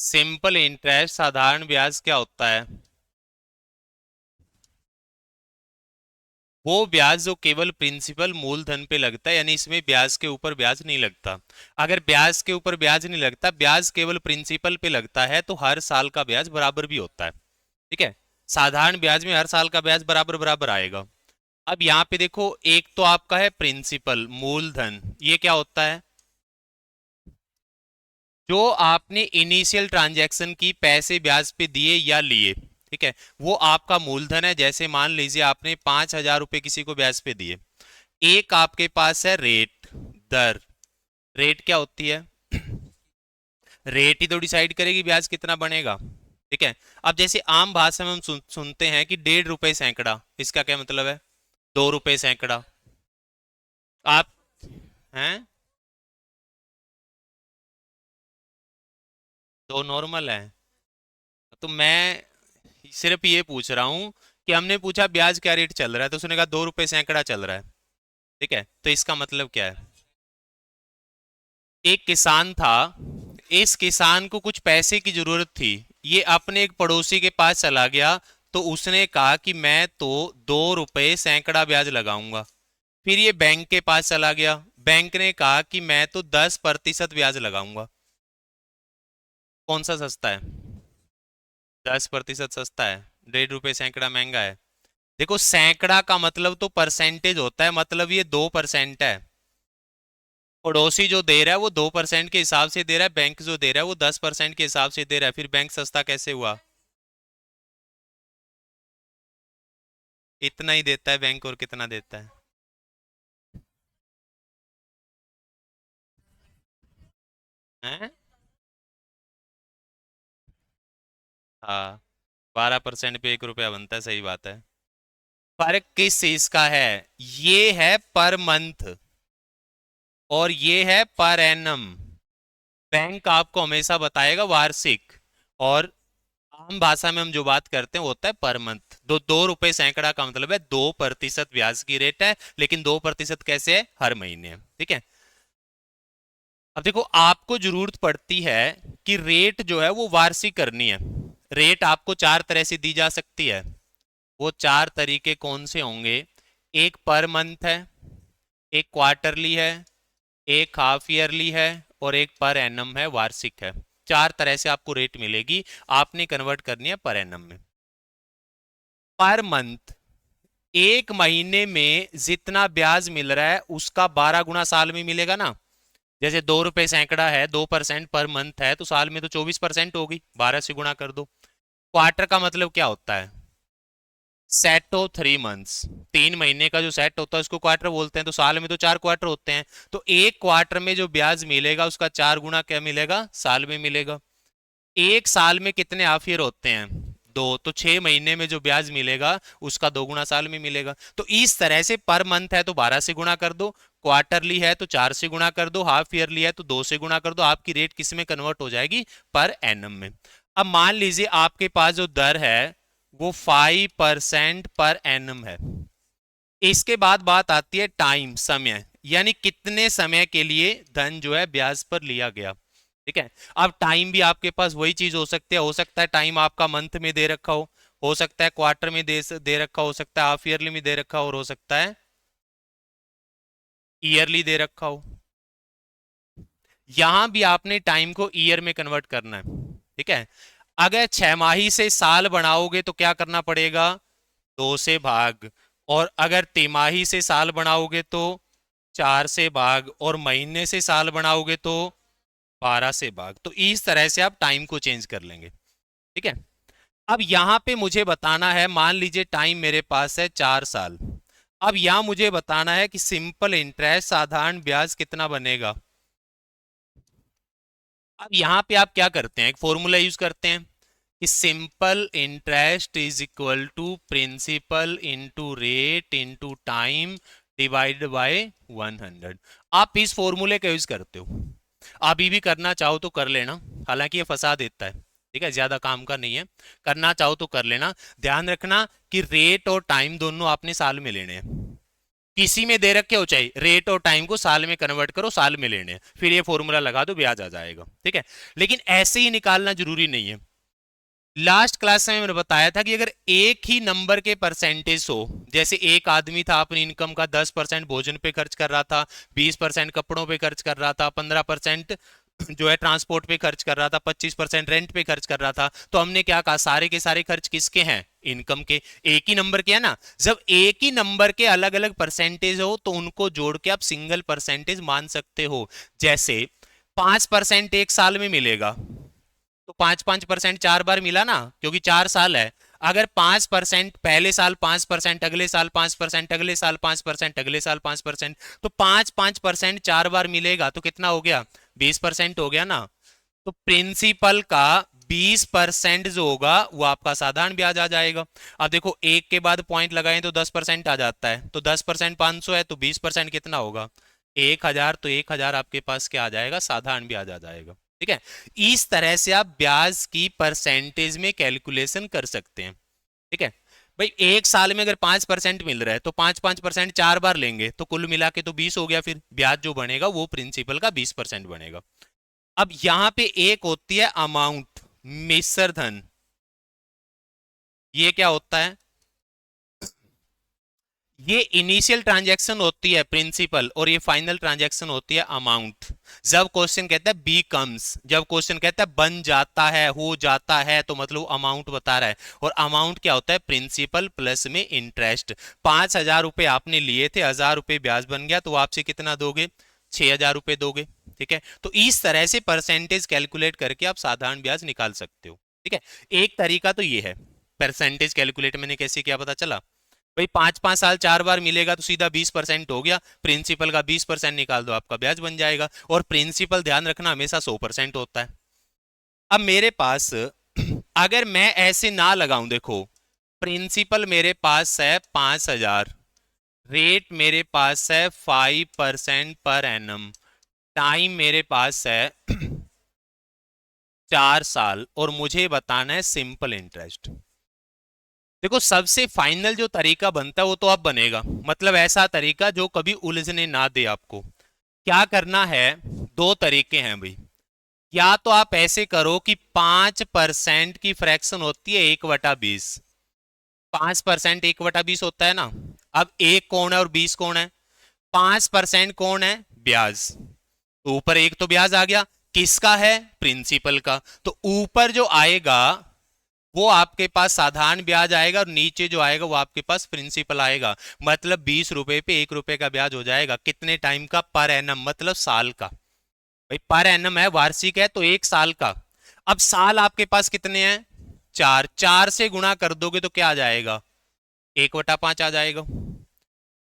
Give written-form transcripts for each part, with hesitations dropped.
Simple interest साधारण ब्याज क्या होता है? वो ब्याज जो केवल प्रिंसिपल मूलधन पे लगता है, यानी इसमें ब्याज के ऊपर ब्याज नहीं लगता। अगर ब्याज के ऊपर ब्याज नहीं लगता, ब्याज केवल प्रिंसिपल पे लगता है, तो हर साल का ब्याज बराबर भी होता है। ठीक है। साधारण ब्याज में हर साल का ब्याज बराबर बराबर आएगा। अब यहाँ पे देखो, एक तो आपका है प्रिंसिपल मूलधन, ये क्या होता है? जो आपने इनिशियल ट्रांजैक्शन की, पैसे ब्याज पे दिए या लिए, ठीक है, वो आपका मूलधन है। जैसे मान लीजिए आपने 5,000 रुपए किसी को ब्याज पे दिए। एक आपके पास है रेट, दर। रेट क्या होती है? रेट ही तो डिसाइड करेगी ब्याज कितना बनेगा। ठीक है। अब जैसे आम भाषा में हम सुनते हैं कि 1.5 रुपए सैकड़ा, इसका क्या मतलब है? 2 रुपए सैकड़ा। आप हैं, तो नॉर्मल है। तो मैं सिर्फ ये पूछ रहा हूं कि हमने पूछा ब्याज क्या रेट चल रहा है, तो उसने कहा 2 रुपए सैकड़ा चल रहा है। ठीक है, तो इसका मतलब क्या है? एक किसान था, इस किसान को कुछ पैसे की जरूरत थी। ये अपने एक पड़ोसी के पास चला गया, तो उसने कहा कि मैं तो 2 रुपए सैकड़ा ब्याज लगाऊंगा। फिर ये बैंक के पास चला गया, बैंक ने कहा कि मैं तो 10% ब्याज लगाऊंगा। कौन सा सस्ता है? 10% सस्ता है। 1.5 रुपए सैकड़ा महंगा है। देखो, सैकड़ा का मतलब तो परसेंटेज होता है, मतलब ये 2% है। पड़ोसी जो दे रहा है वो 2% के हिसाब से दे रहा है, बैंक जो दे रहा है वो 10% के हिसाब से दे रहा है, फिर बैंक सस्ता कैसे हुआ? इतना ही देता है बैंक, और कितना देता है? हैं? हाँ, 12% पे 1 रुपया बनता है, सही बात है। फर्क किस चीज का है? ये है पर मंथ, और ये है पर एनम। बैंक आपको हमेशा बताएगा वार्षिक, और आम भाषा में हम जो बात करते हैं वो होता है पर मंथ। 2 रुपए सैकड़ा का मतलब है 2% ब्याज की रेट है, लेकिन 2% कैसे है? हर महीने है। ठीक है। अब देखो, आपको जरूरत पड़ती है कि रेट जो है वो वार्षिक करनी है। रेट आपको 4 तरह से दी जा सकती है। वो 4 तरीके कौन से होंगे? एक पर मंथ है, एक क्वार्टरली है, एक हाफ ईयरली है, और एक पर एनम है, वार्षिक है। 4 तरह से आपको रेट मिलेगी, आपने कन्वर्ट करनी है पर एनम में। पर मंथ, एक महीने में जितना ब्याज मिल रहा है उसका 12 गुना साल में मिलेगा ना। जैसे 2 रुपए सैकड़ा है, 2% पर मंथ है, तो साल में तो 24% होगी, 12 से गुणा कर दो। क्वार्टर का मतलब क्या होता है? Set of 3 months. 3 महीने का जो सेट होता है उसको क्वार्टर बोलते हैं, तो साल में तो 4 क्वार्टर होते हैं। तो एक क्वार्टर में जो ब्याज मिलेगा उसका 4 गुना क्या मिलेगा? साल में मिलेगा। एक साल में कितने हाफ ईयर होते हैं? 2, तो 6 महीने में जो ब्याज मिलेगा उसका 2 गुना साल में मिलेगा। तो इस तरह से पर मंथ है तो 12 से गुणा कर दो, क्वार्टरली है तो 4 से गुणा कर दो, हाफ ईयरली है तो 2 से गुणा कर दो, आपकी रेट किस में कन्वर्ट हो जाएगी? पर एनम में। अब मान लीजिए आपके पास जो दर है वो 5% पर एनम है। इसके बाद बात आती है टाइम, समय, यानी कितने समय के लिए धन जो है ब्याज पर लिया गया। ठीक है। अब टाइम भी आपके पास वही चीज हो सकता है टाइम आपका मंथ में दे रखा हो सकता है क्वार्टर में दे रखा, हो सकता है हाफ ईयरली में दे रखा, और हो सकता है ईयरली दे रखा हो। यहां भी आपने टाइम को ईयर में कन्वर्ट करना है। ठीक है। अगर 6 माही से साल बनाओगे तो क्या करना पड़ेगा? 2 से भाग। और अगर तिमाही से साल बनाओगे तो 4 से भाग, और महीने से साल बनाओगे तो 12 से भाग। तो इस तरह से आप टाइम को चेंज कर लेंगे। ठीक है। अब यहां पे मुझे बताना है, मान लीजिए टाइम मेरे पास है 4 साल। अब यहां मुझे बताना है कि सिंपल इंटरेस्ट साधारण ब्याज कितना बनेगा। अब यहां पे आप क्या करते हैं, एक फॉर्मूला यूज करते हैं कि simple interest is equal to principal into rate into time divided by 100। आप इस फॉर्मूले का यूज करते हो। अभी भी करना चाहो तो कर लेना, हालांकि ये फंसा देता है। ठीक है, ज्यादा काम का नहीं है। करना चाहो तो कर लेना। ध्यान रखना कि रेट और टाइम दोनों आपने साल में लेने हैं, किसी में दे रखे हो चाहे रेट और टाइम को साल में कन्वर्ट करो, साल में लेने हैं, फिर ये फॉर्मूला लगा दो, ब्याज आ जाएगा। ठीक है, लेकिन ऐसे ही निकालना जरूरी नहीं है। लास्ट क्लास में मैंने बताया था कि अगर एक ही नंबर के परसेंटेज हो, जैसे एक आदमी था अपनी इनकम का 10% भोजन पे खर्च कर रहा था, 20% कपड़ों पे खर्च कर रहा था, 15% जो है ट्रांसपोर्ट पे खर्च कर रहा था, 25% रेंट पे खर्च कर रहा था, तो हमने क्या कहा, सारे के सारे खर्च किसके हैं, इनकम के। एक ही नंबर के है ना, जब एक ही नंबर के अलग अलग परसेंटेज हो तो उनको जोड़ के आप सिंगल परसेंटेज मान सकते हो। जैसे 5% एक साल में मिलेगा, तो 5-5% 4 बार मिला ना, क्योंकि 4 साल है। अगर 5% पहले साल 5%, अगले साल 5%, अगले साल 5%, अगले साल 5%, तो 5-5% 4 बार मिलेगा, तो कितना हो गया, 20% हो गया ना। तो प्रिंसिपल का 20% जो होगा वो आपका साधारण ब्याज आ जाएगा। अब देखो एक के बाद पॉइंट लगाएं तो 10% आ जाता है, तो 10% 500 है, तो 20% कितना होगा, 1000। तो 1000 आपके पास क्या आ जाएगा, साधारण ब्याज आ जाएगा। ठीक है, इस तरह से आप ब्याज की परसेंटेज में कैलकुलेशन कर सकते हैं। ठीक है भाई, एक साल में अगर 5% मिल रहा है तो 5-5% 4 बार लेंगे, तो कुल मिला के तो 20 हो गया, फिर ब्याज जो बनेगा वो प्रिंसिपल का 20% बनेगा। अब यहां पे एक होती है अमाउंट, मिश्र धन। ये क्या होता है, ये इनिशियल ट्रांजैक्शन होती है प्रिंसिपल, और ये फाइनल ट्रांजैक्शन होती है अमाउंट। जब क्वेश्चन कहता है बी कम्स, जब क्वेश्चन कहता है बन जाता है, हो जाता है, तो मतलब अमाउंट बता रहा है। और अमाउंट क्या होता है, प्रिंसिपल प्लस में इंटरेस्ट। 5,000 रुपए आपने लिए थे, 1,000 रुपए ब्याज बन गया, तो आपसे कितना दोगे, 6,000 रुपए दोगे। ठीक है, तो इस तरह से परसेंटेज कैलकुलेट करके आप साधारण ब्याज निकाल सकते हो। ठीक है, एक तरीका तो ये है। परसेंटेज कैलकुलेट मैंने कैसे किया पता चला भाई, 5-5 साल 4 बार मिलेगा तो सीधा 20% हो गया, प्रिंसिपल का 20% निकाल दो, आपका ब्याज बन जाएगा। और प्रिंसिपल ध्यान रखना हमेशा 100% होता है। अब मेरे पास अगर मैं ऐसे ना लगाऊं, देखो प्रिंसिपल मेरे पास है 5,000, रेट मेरे पास है 5% पर एनम, टाइम मेरे पास है 4 साल, और मुझे बताना है सिंपल इंटरेस्ट। देखो सबसे फाइनल जो तरीका बनता है वो तो अब बनेगा, मतलब ऐसा तरीका जो कभी उलझने ना दे आपको। क्या करना है, दो तरीके हैं भाई। या तो आप ऐसे करो कि 5% की फ्रैक्शन होती है 1/20, 5% 1/20 होता है ना। अब एक कौन है और 20 कौन है, 5% कौन है, ब्याज। तो ऊपर एक तो ब्याज आ गया, किसका है, प्रिंसिपल का। तो ऊपर जो आएगा वो आपके पास साधारण ब्याज आएगा, और नीचे जो आएगा वो आपके पास प्रिंसिपल आएगा। मतलब 20 रुपए पे 1 रुपए का ब्याज हो जाएगा। कितने टाइम का, पर एनम, मतलब साल का। भाई पर एनम है, वार्षिक है, तो 1 साल का। अब साल आपके पास कितने हैं, 4, 4 से गुणा कर दोगे तो क्या आ जाएगा, 1/5 आ जाएगा।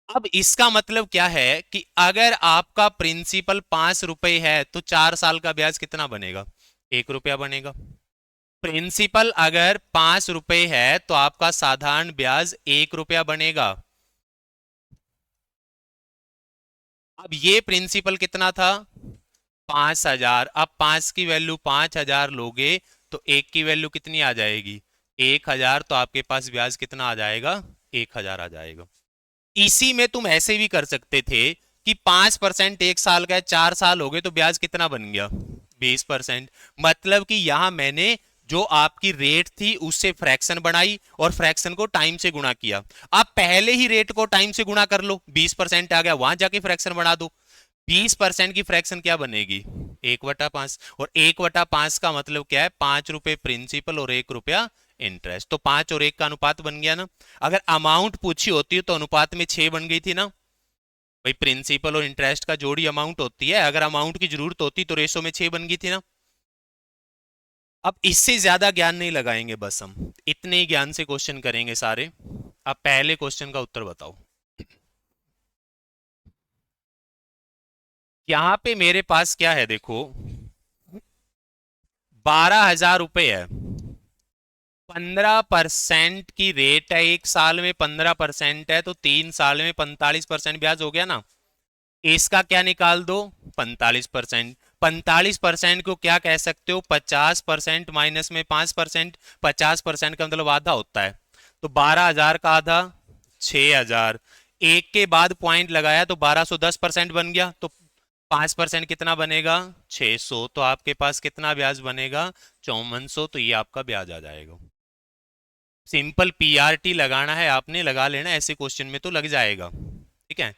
अब इसका मतलब क्या है कि अगर आपका प्रिंसिपल 5 रुपए है तो 4 साल का ब्याज कितना बनेगा, 1 रुपया बनेगा। प्रिंसिपल अगर 5 रुपए है तो आपका साधारण ब्याज 1 रुपया बनेगा। अब ये प्रिंसिपल कितना था, 5,000। अब 5 की वैल्यू 5,000 लोगे तो एक की वैल्यू कितनी आ जाएगी, 1,000। तो आपके पास ब्याज कितना आ जाएगा, 1,000 आ जाएगा। इसी में तुम ऐसे भी कर सकते थे कि 5% 1 साल का है, 4 साल हो गए, तो ब्याज कितना बन गया, 20%। मतलब कि यहां मैंने जो आपकी रेट थी उससे फ्रैक्शन बढ़ाई, और फ्रैक्शन को टाइम से गुणा किया। आप पहले ही रेट को टाइम से गुणा कर लो, 20% आ गया, वहां जाके फ्रैक्शन बढ़ा दो। 20% की फ्रैक्शन क्या बनेगी, 1/5। और 1/5 का मतलब क्या है, 5 रुपए प्रिंसिपल और 1 रुपया इंटरेस्ट। तो 5 और 1 का अनुपात बन गया ना। अगर अमाउंट पूछी होती तो अनुपात में 6 बन गई थी ना। भाई प्रिंसिपल और इंटरेस्ट का जोड़ी अमाउंट होती है, अगर अमाउंट की जरूरत होती तो रेशो में 6 बन गई थी ना। अब इससे ज्यादा ज्ञान नहीं लगाएंगे, बस हम इतने ही ज्ञान से क्वेश्चन करेंगे सारे। अब पहले क्वेश्चन का उत्तर बताओ। यहां पे मेरे पास क्या है, देखो 12,000 रुपए है, 15% की रेट है, एक साल में 15% है, तो 3 साल में 45% ब्याज हो गया ना। इसका क्या निकाल दो, 45%। 45% को क्या कह सकते हो, 50% माइनस में 5%। 50% का मतलब आधा होता है, तो 12,000 का आधा 6,000। एक के बाद पॉइंट लगाया तो 1210% बन गया, तो 5% कितना बनेगा? 600। तो आपके पास कितना ब्याज बनेगा? 5400। तो ये आपका ब्याज आ जाएगा। सिंपल पीआरटी लगाना है आपने, लगा लेना, ऐसे क्वेश्चन में तो लग जाएगा। ठीक है।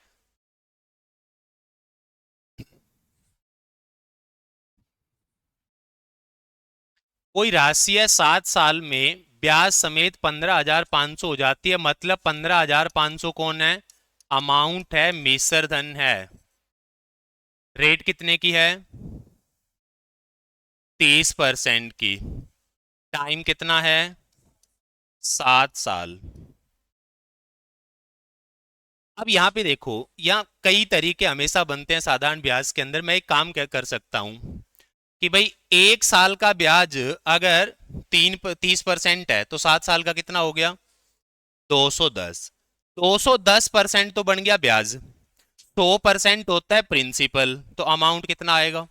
कोई राशि है 7 साल में ब्याज समेत 15,500 हो जाती है, मतलब 15,500 कौन है? अमाउंट है, मिश्र धन है। रेट कितने की है? 30% की। टाइम कितना है? 7 साल। अब यहाँ पे देखो, यहाँ कई तरीके हमेशा बनते हैं साधारण ब्याज के अंदर। मैं एक काम क्या कर सकता हूं कि भाई 1 साल का ब्याज अगर 30% है तो 7 साल का कितना हो गया? 210। 210% तो बन गया ब्याज। 100% होता है प्रिंसिपल, तो अमाउंट कितना आएगा?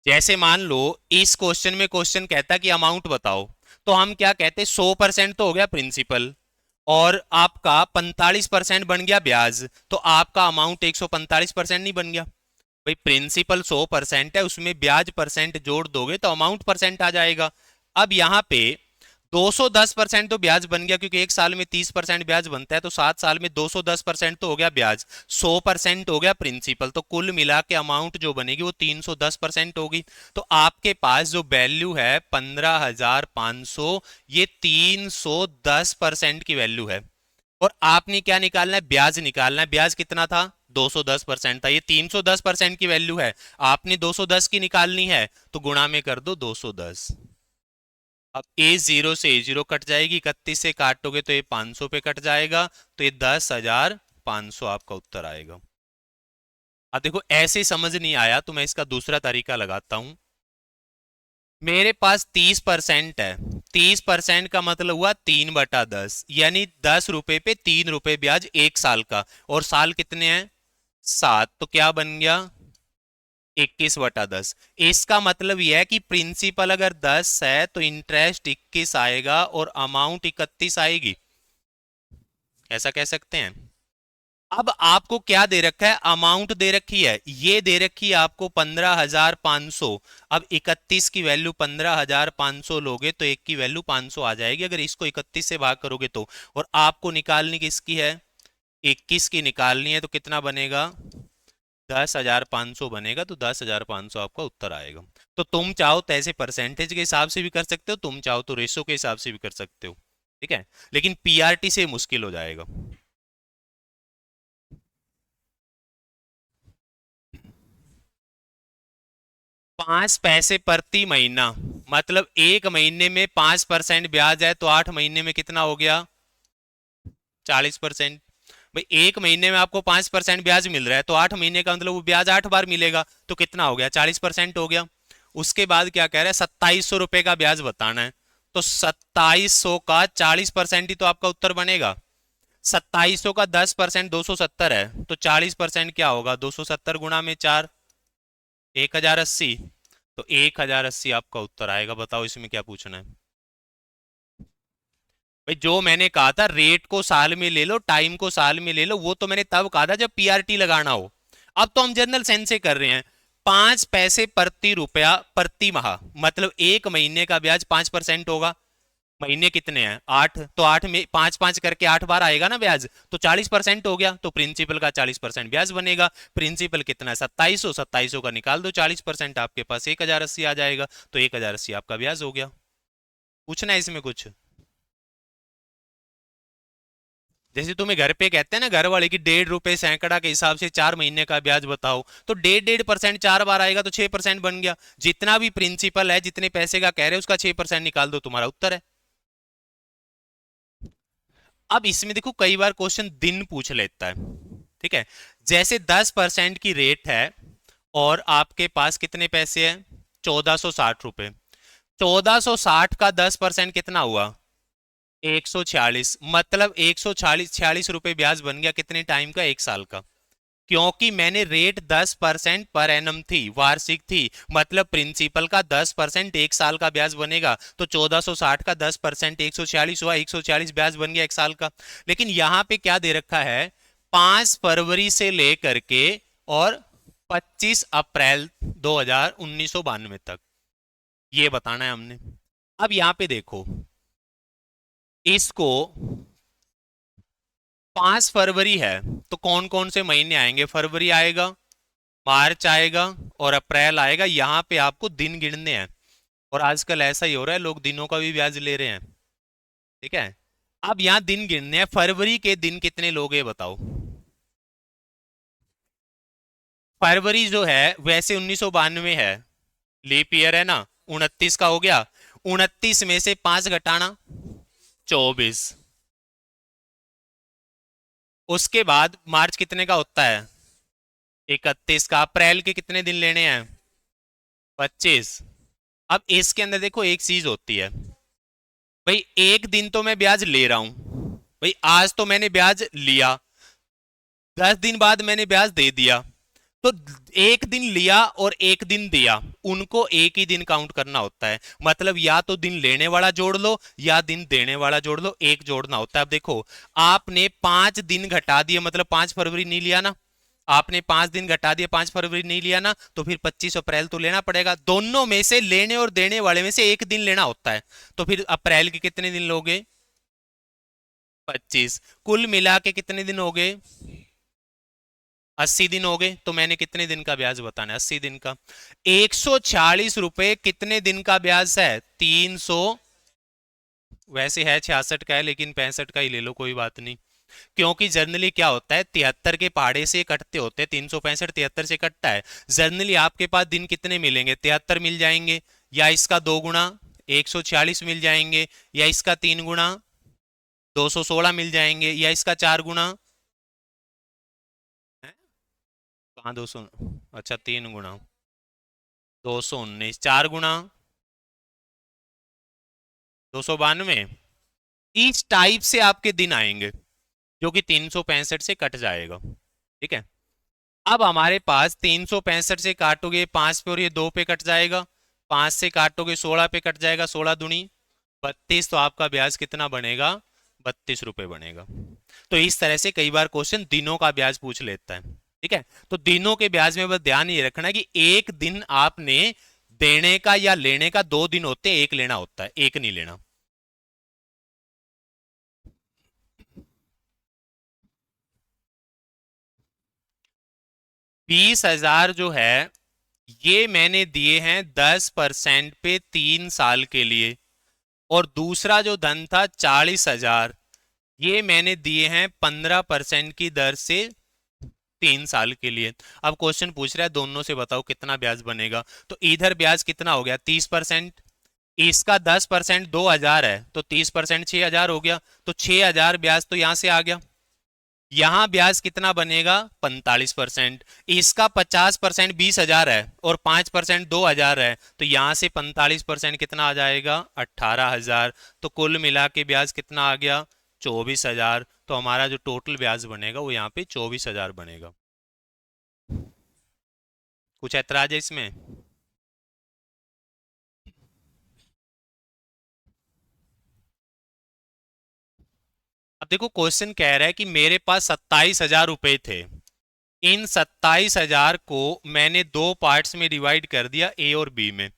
जैसे मान लो इस क्वेश्चन में क्वेश्चन कहता है कि अमाउंट बताओ, तो हम क्या कहते हैं? 100% तो हो गया प्रिंसिपल, और आपका 45% बन गया ब्याज, तो आपका अमाउंट 145% नहीं बन गया? भाई प्रिंसिपल 100% है, उसमें ब्याज परसेंट जोड़ दोगे तो अमाउंट परसेंट आ जाएगा। अब यहाँ पे 210% तो ब्याज बन गया, क्योंकि एक साल में 30% ब्याज बनता है, तो 7 साल में 210% तो हो गया ब्याज, 100% हो गया प्रिंसिपल, तो कुल मिला के अमाउंट जो बनेगी वो 310% होगी। तो आपके पास जो वैल्यू है 15,500, ये 310% की वैल्यू है। और आपने क्या निकालना है? ब्याज निकालना है। ब्याज कितना था? 210% था। ये 310% की वैल्यू है, आपने 210 की निकालनी है, तो गुणा में कर दो 210। अब A0 से A0 कट जाएगी, 31 से काटोगे तो ये 500 पे कट जाएगा, तो ये 10,500 आपका उत्तर आएगा। अब देखो ऐसे समझ नहीं आया तो मैं इसका दूसरा तरीका लगाता हूं। मेरे पास 30% है, 30% का मतलब हुआ 3/10, यानी 10 रुपए पे 3 रुपए ब्याज 1 साल का, और साल कितने हैं? 7। तो क्या बन गया? 21/10। इसका मतलब यह है कि प्रिंसिपल अगर 10 है तो इंटरेस्ट 21 आएगा और अमाउंट 31 आएगी। ऐसा कह सकते हैं। अब आपको क्या दे रखा है? अमाउंट दे रखी है, ये दे रखी है आपको 15,500। अब 31 की वैल्यू 15,500 लोगे तो एक की वैल्यू 500 आ जाएगी, अगर इसको 31 से भाग करोगे तो। और आपको निकालनी किसकी है? 21 की निकालनी है, तो कितना बनेगा? 10,500 बनेगा, तो 10,500 आपका उत्तर आएगा। तो तुम चाहो तो ऐसे परसेंटेज के हिसाब से भी कर सकते हो, तुम चाहो तो रेशो के हिसाब से भी कर सकते हो। ठीक है, लेकिन पीआरटी से मुश्किल हो जाएगा। 5 पैसे प्रति महीना, मतलब एक महीने में 5% ब्याज है, तो 8 महीने में कितना हो गया? 40%। भाई एक महीने में आपको 5% ब्याज मिल रहा है, तो 8 महीने का मतलब वो ब्याज 8 बार मिलेगा, तो कितना हो गया? 40% हो गया। उसके बाद क्या कह रहा है? 2700 रुपए का ब्याज बताना है, तो 2700 का 40% ही तो आपका उत्तर बनेगा। 2700 का 10% 270 है, तो 40% क्या होगा? 270 गुणा में 4, 1080। तो 1080 आपका उत्तर आएगा। बताओ इसमें क्या पूछना है? भाई जो मैंने कहा था रेट को साल में ले लो, टाइम को साल में ले लो, वो तो मैंने तब कहा था जब पीआरटी लगाना हो। अब तो हम जनरल सेंस से कर रहे हैं। 5 पैसे प्रति रुपया प्रति माह, मतलब एक महीने का ब्याज 5% होगा। महीने कितने हैं? 8, तो 8 में 5 5 करके 8 बार आएगा ना ब्याज, तो 40% हो गया, तो प्रिंसिपल का 40% ब्याज बनेगा। प्रिंसिपल कितना है? 2700। 2700 का निकाल दो 40%, आपके पास 1080 आ जाएगा, तो 1080 आपका ब्याज हो गया। पूछना है इसमें कुछ? जैसे तुम्हें घर पे कहते हैं ना घर वाले, कि 1.5 रुपए सैकड़ा के हिसाब से 4 महीने का ब्याज बताओ, तो 1.5% 4 बार आएगा, तो 6% बन गया। जितना भी प्रिंसिपल है, जितने पैसे का कह रहे हो, उसका 6% निकाल दो, तुम्हारा उत्तर है। अब इसमें देखो कई बार क्वेश्चन दिन पूछ लेता है। ठीक है, जैसे 10% की रेट है और आपके पास कितने पैसे हैं? 1460 रुपए। 1460 का 10% कितना हुआ? 146, मतलब 146 रुपए ब्याज बन गया। कितने टाइम का? 1 साल का। क्योंकि मैंने रेट 10% पर एनम थी, वार्षिक थी, मतलब प्रिंसिपल का 10% एक साल का ब्याज बनेगा, तो 1460 का 10% 146 हुआ, 146 ब्याज बन गया एक साल का। लेकिन यहां पे क्या दे रखा है, 5 फरवरी से लेकर के और 25 अप्रैल 1992 तक, ये बताना है हमने। अब यहां पे देखो, इसको 5 फरवरी है तो कौन कौन से महीने आएंगे, फरवरी आएगा, मार्च आएगा और अप्रैल आएगा। यहां पे आपको दिन गिनने हैं, और आजकल ऐसा ही हो रहा है, लोग दिनों का भी ब्याज ले रहे हैं। ठीक है, अब यहां दिन गिनने हैं, फरवरी के दिन कितने लोग हैं बताओ। फरवरी जो है वैसे 1992 है, लीप ईयर है ना, 29 का हो गया, 29 में से 5 घटाना 24। उसके बाद मार्च कितने का होता है, 31 का। अप्रैल के कितने दिन लेने हैं, 25। अब इसके अंदर देखो एक चीज होती है, भाई एक दिन तो मैं ब्याज ले रहा हूं, भाई आज तो मैंने ब्याज लिया, 10 दिन बाद मैंने ब्याज दे दिया, तो एक दिन लिया और एक दिन दिया, उनको एक ही दिन काउंट करना होता है। मतलब या तो दिन लेने वाला जोड़ लो या दिन देने वाला जोड़ लो, एक जोड़ना होता है। अब देखो, आपने 5 दिन घटा दिए, मतलब 5 फरवरी नहीं लिया ना, आपने 5 दिन घटा दिए, 5 फरवरी नहीं लिया ना, तो फिर 25 अप्रैल तो लेना पड़ेगा। दोनों में से, लेने और देने वाले में से एक दिन लेना होता है, तो फिर अप्रैल के कितने दिन लोगे, 25। कुल मिला के कितने दिन हो गए, 80 दिन हो गए। तो मैंने कितने दिन का ब्याज बताना है, 80 दिन का। 146 रुपए कितने दिन का ब्याज है, 300, वैसे है 66 का है लेकिन 65 का ही ले लो, कोई बात नहीं। क्योंकि जनरली क्या होता है, 73 के पहाड़े से कटते होते हैं, 365 73 से कटता है। जनरली आपके पास दिन कितने मिलेंगे, 73 मिल जाएंगे, या इसका 2 गुना 146 मिल जाएंगे, या इसका 3 गुना 216 मिल जाएंगे, या इसका 4 गुना, कहाँ 200, अच्छा 3 गुना 219, 4 गुना 292। इस टाइप से आपके दिन आएंगे, जो कि 365 से कट जाएगा। ठीक है, अब हमारे पास 365 से काटोगे 5 पे और ये 2 पे कट जाएगा, 5 से काटोगे 16 पे कट जाएगा, 16 दूनी 32, तो आपका ब्याज कितना बनेगा, 32 रुपए बनेगा। तो इस तरह से कई बार क्वेश्चन दिनों का ब्याज पूछ लेता है। ठीक है, तो दिनों के ब्याज में बस ध्यान ये रखना कि एक दिन आपने देने का या लेने का, 2 दिन होते हैं, एक लेना होता है, एक नहीं लेना। 20,000 जो है ये मैंने दिए हैं 10% पे 3 साल के लिए, और दूसरा जो धन था 40,000, ये मैंने दिए हैं 15% की दर से 3 साल के लिए। अब क्वेश्चन पूछ रहा है दोनों से बताओ कितना ब्याज बनेगा, तो इधर ब्याज कितना हो गया, 30%, इसका 10% 2,000 है, तो 30% 6,000 हो गया, तो 6,000 ब्याज तो यहां से आ गया। यहां ब्याज कितना बनेगा, 45%। इसका 50% 20,000 है, और 5% 2,000 है, तो यहां से 45% कितना आ जाएगा, 18,000। तो कुल मिला के ब्याज कितना आ गया, 24,000। तो हमारा जो टोटल ब्याज बनेगा वो यहाँ पे 24,000 बनेगा। कुछ ऐतराज है इसमें? अब देखो क्वेश्चन कह रहा है कि मेरे पास 27,000 रुपए थे, इन 27,000 को मैंने 2 पार्ट्स में डिवाइड कर दिया, ए और बी में।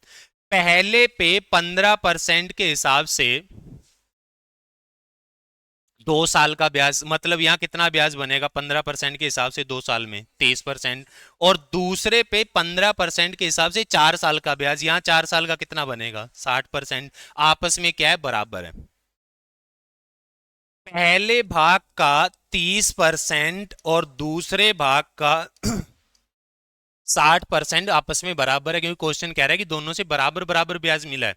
पहले पे 15% के हिसाब से 2 साल का ब्याज, मतलब यहां कितना ब्याज बनेगा, 15% के हिसाब से 2 साल में 23%, और दूसरे पे 15% के हिसाब से 4 साल का ब्याज, यहां 4 साल का कितना बनेगा, 60%। आपस में क्या है, बराबर है। पहले भाग का 30% और दूसरे भाग का 60% आपस में बराबर है, क्योंकि क्वेश्चन कह रहा है कि दोनों से बराबर बराबर ब्याज मिला है।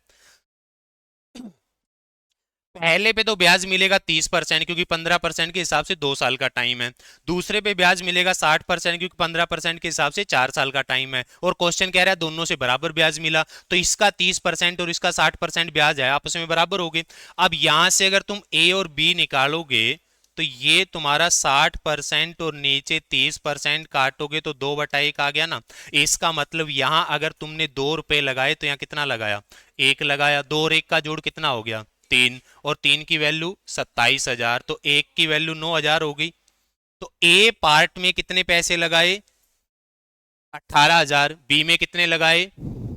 पहले पे तो ब्याज मिलेगा 30%, क्योंकि 15% के हिसाब से 2 साल का टाइम है। दूसरे पे ब्याज मिलेगा 60%, क्योंकि 15% के हिसाब से 4 साल का टाइम है। और क्वेश्चन कह रहा है दोनों से बराबर ब्याज मिला, तो इसका 30% और इसका 60% ब्याज है, आपस में बराबर हो गए। अब यहां से अगर तुम ए और बी निकालोगे तो ये तुम्हारा 60% और नीचे 30% काटोगे तो 2/1 आ गया ना। इसका मतलब यहां अगर तुमने 2 रुपए लगाए तो यहाँ कितना लगाया, 1 लगाया। 2 और 1 का जोड़ कितना हो गया, 3, और 3 की वैल्यू 27,000, तो 1 की वैल्यू 9,000 हो गई। तो ए पार्ट में कितने पैसे लगाए, 18,000। बी में कितने लगाए,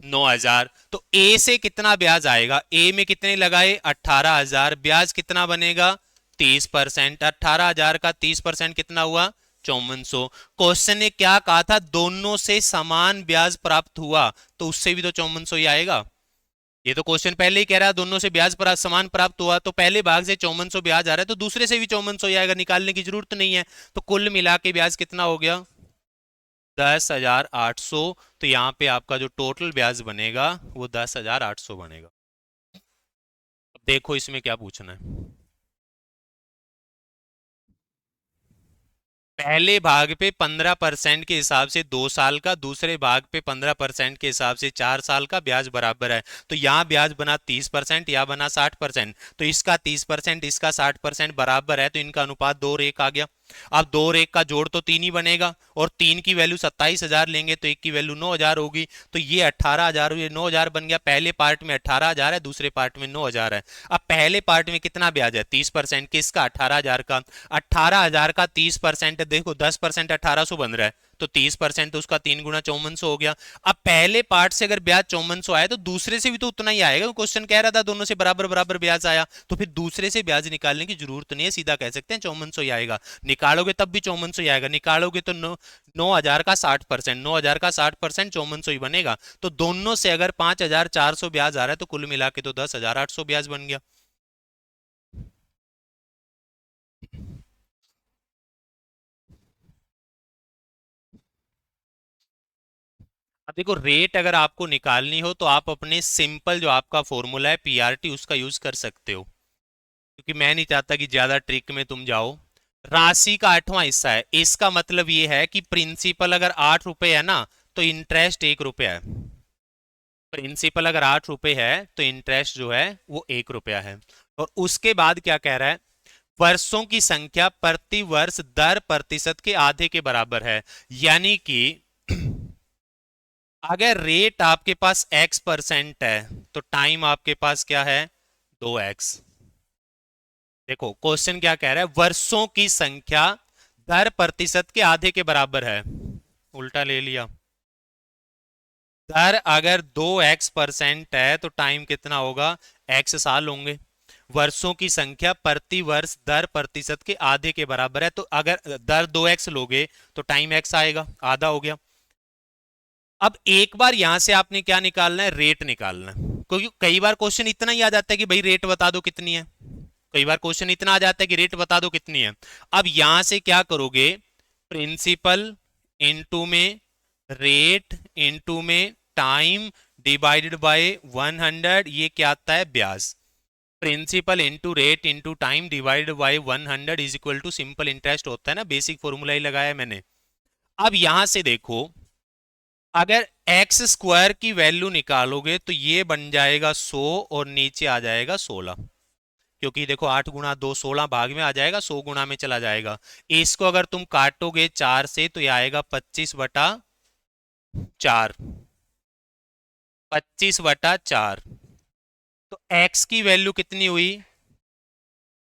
9,000। तो ए से कितना ब्याज आएगा, ए में कितने लगाए, 18,000, ब्याज कितना बनेगा, 30%। 18,000 का 30% कितना हुआ, 5400। क्वेश्चन ने क्या कहा था, दोनों से समान ब्याज प्राप्त हुआ, तो उससे भी तो 5400 ही आएगा। ये तो क्वेश्चन पहले ही कह रहा है दोनों से ब्याज समान प्राप्त हुआ, तो पहले भाग से 5400 ब्याज आ रहा है, तो दूसरे से भी 5400 ही आएगा, निकालने की जरूरत नहीं है। तो कुल मिला के ब्याज कितना हो गया, 10,800। तो यहां पे आपका जो टोटल ब्याज बनेगा वो 10,800 बनेगा। देखो इसमें क्या पूछना है। पहले भाग पे 15% के हिसाब से 2 साल का, दूसरे भाग पे 15% के हिसाब से 4 साल का ब्याज बराबर है। तो यहाँ ब्याज बना 30%, यहाँ बना 60%। तो इसका 30%, इसका 60% बराबर है, तो इनका अनुपात 2 और 1 आ गया। अब 2 और 1 का जोड़ तो 3 ही बनेगा, और 3 की वैल्यू 27,000 लेंगे तो 1 की वैल्यू 9,000 होगी। तो ये 18,000, ये 9,000 बन गया। पहले पार्ट में 18,000 है, दूसरे पार्ट में 9,000 है। अब पहले पार्ट में कितना ब्याज है, 30%, किसका, 18,000 का। 18,000 का 30%, देखो 10% 1800 बन रहा है, तो 30% तो उसका 3 गुना 5400 हो गया। अब पहले पार्ट से अगर ब्याज 5400 आया तो दूसरे से भी तो उतना ही आएगा। क्वेश्चन कह रहा था दोनों से बराबर बराबर ब्याज आया, तो फिर दूसरे से ब्याज निकालने की जरूरत नहीं है, सीधा कह सकते हैं 5400 ही आएगा। निकालोगे तब भी 5400 ही आएगा, निकालोगे तो 9,000 का 60%, 9,000 का 60% 5400 ही बनेगा। तो दोनों से अगर 5,400 ब्याज आ रहा है तो कुल मिला के तो 10,800 ब्याज बन गया। अब देखो रेट अगर आपको निकालनी हो तो आप अपने सिंपल जो आपका फॉर्मूला है पीआरटी उसका यूज कर सकते हो, क्योंकि मैं नहीं चाहता कि ज्यादा ट्रिक में तुम जाओ। राशि का 8वां हिस्सा है, इसका मतलब ये है कि प्रिंसिपल अगर 8 रुपए है ना तो इंटरेस्ट 1 रुपया है। प्रिंसिपल अगर 8 रुपए है तो इंटरेस्ट जो है वो 1 रुपया है। और उसके बाद क्या कह रहा है, वर्षों की संख्या प्रति वर्ष दर प्रतिशत के आधे के बराबर है। यानी कि अगर रेट आपके पास x% है तो टाइम आपके पास क्या है, 2x। देखो क्वेश्चन क्या कह रहा है, वर्षों की संख्या दर प्रतिशत के आधे के बराबर है, उल्टा ले लिया। दर अगर 2x% है तो टाइम कितना होगा, x साल होंगे। वर्षों की संख्या प्रति वर्ष दर प्रतिशत के आधे के बराबर है, तो अगर दर 2x लोगे तो टाइम x आएगा, आधा हो गया। अब एक बार यहां से आपने क्या निकालना है, रेट निकालना है, क्योंकि कई बार क्वेश्चन इतना ही आ जाता है कि भाई रेट बता दो कितनी है। कई बार क्वेश्चन इतना आ जाता है कि रेट बता दो कितनी है। अब यहां से क्या करोगे, प्रिंसिपल इनटू में रेट इनटू में टाइम डिवाइडेड बाय 100, ये क्या आता है, ब्याज। Principal into rate into time divided by 100 is equal to simple interest होता है ना, बेसिक फॉर्मूला ही लगाया मैंने। अब यहां से देखो, अगर एक्स स्क्वायर की वैल्यू निकालोगे तो ये बन जाएगा 100 और नीचे आ जाएगा 16, क्योंकि देखो 8 गुणा 2 16 भाग में आ जाएगा, 100 गुणा में चला जाएगा। इसको अगर तुम काटोगे 4 से तो ये आएगा 25/4, 25/4। तो x की वैल्यू कितनी हुई,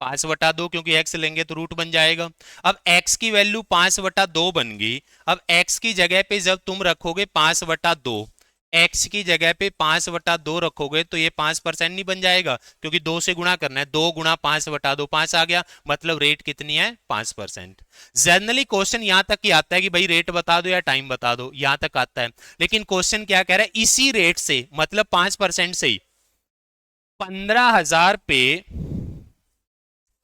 5/2, क्योंकि x लेंगे तो रूट बन जाएगा। अब x की वैल्यू 5/2 बन गई। अब x की जगह पे जब तुम रखोगे 5/2, x की जगह पे 5/2 रखोगे तो ये 5% नहीं बन जाएगा, क्योंकि 2 से गुणा करना है, 2 गुणा 5/2 5 आ गया, मतलब रेट कितनी है, 5%। जनरली क्वेश्चन यहां तक ही आता है कि भाई रेट बता दो या टाइम बता दो, यहां तक आता है। लेकिन क्वेश्चन क्या कह रहा है, इसी रेट से मतलब 5% से ही 15,000 पे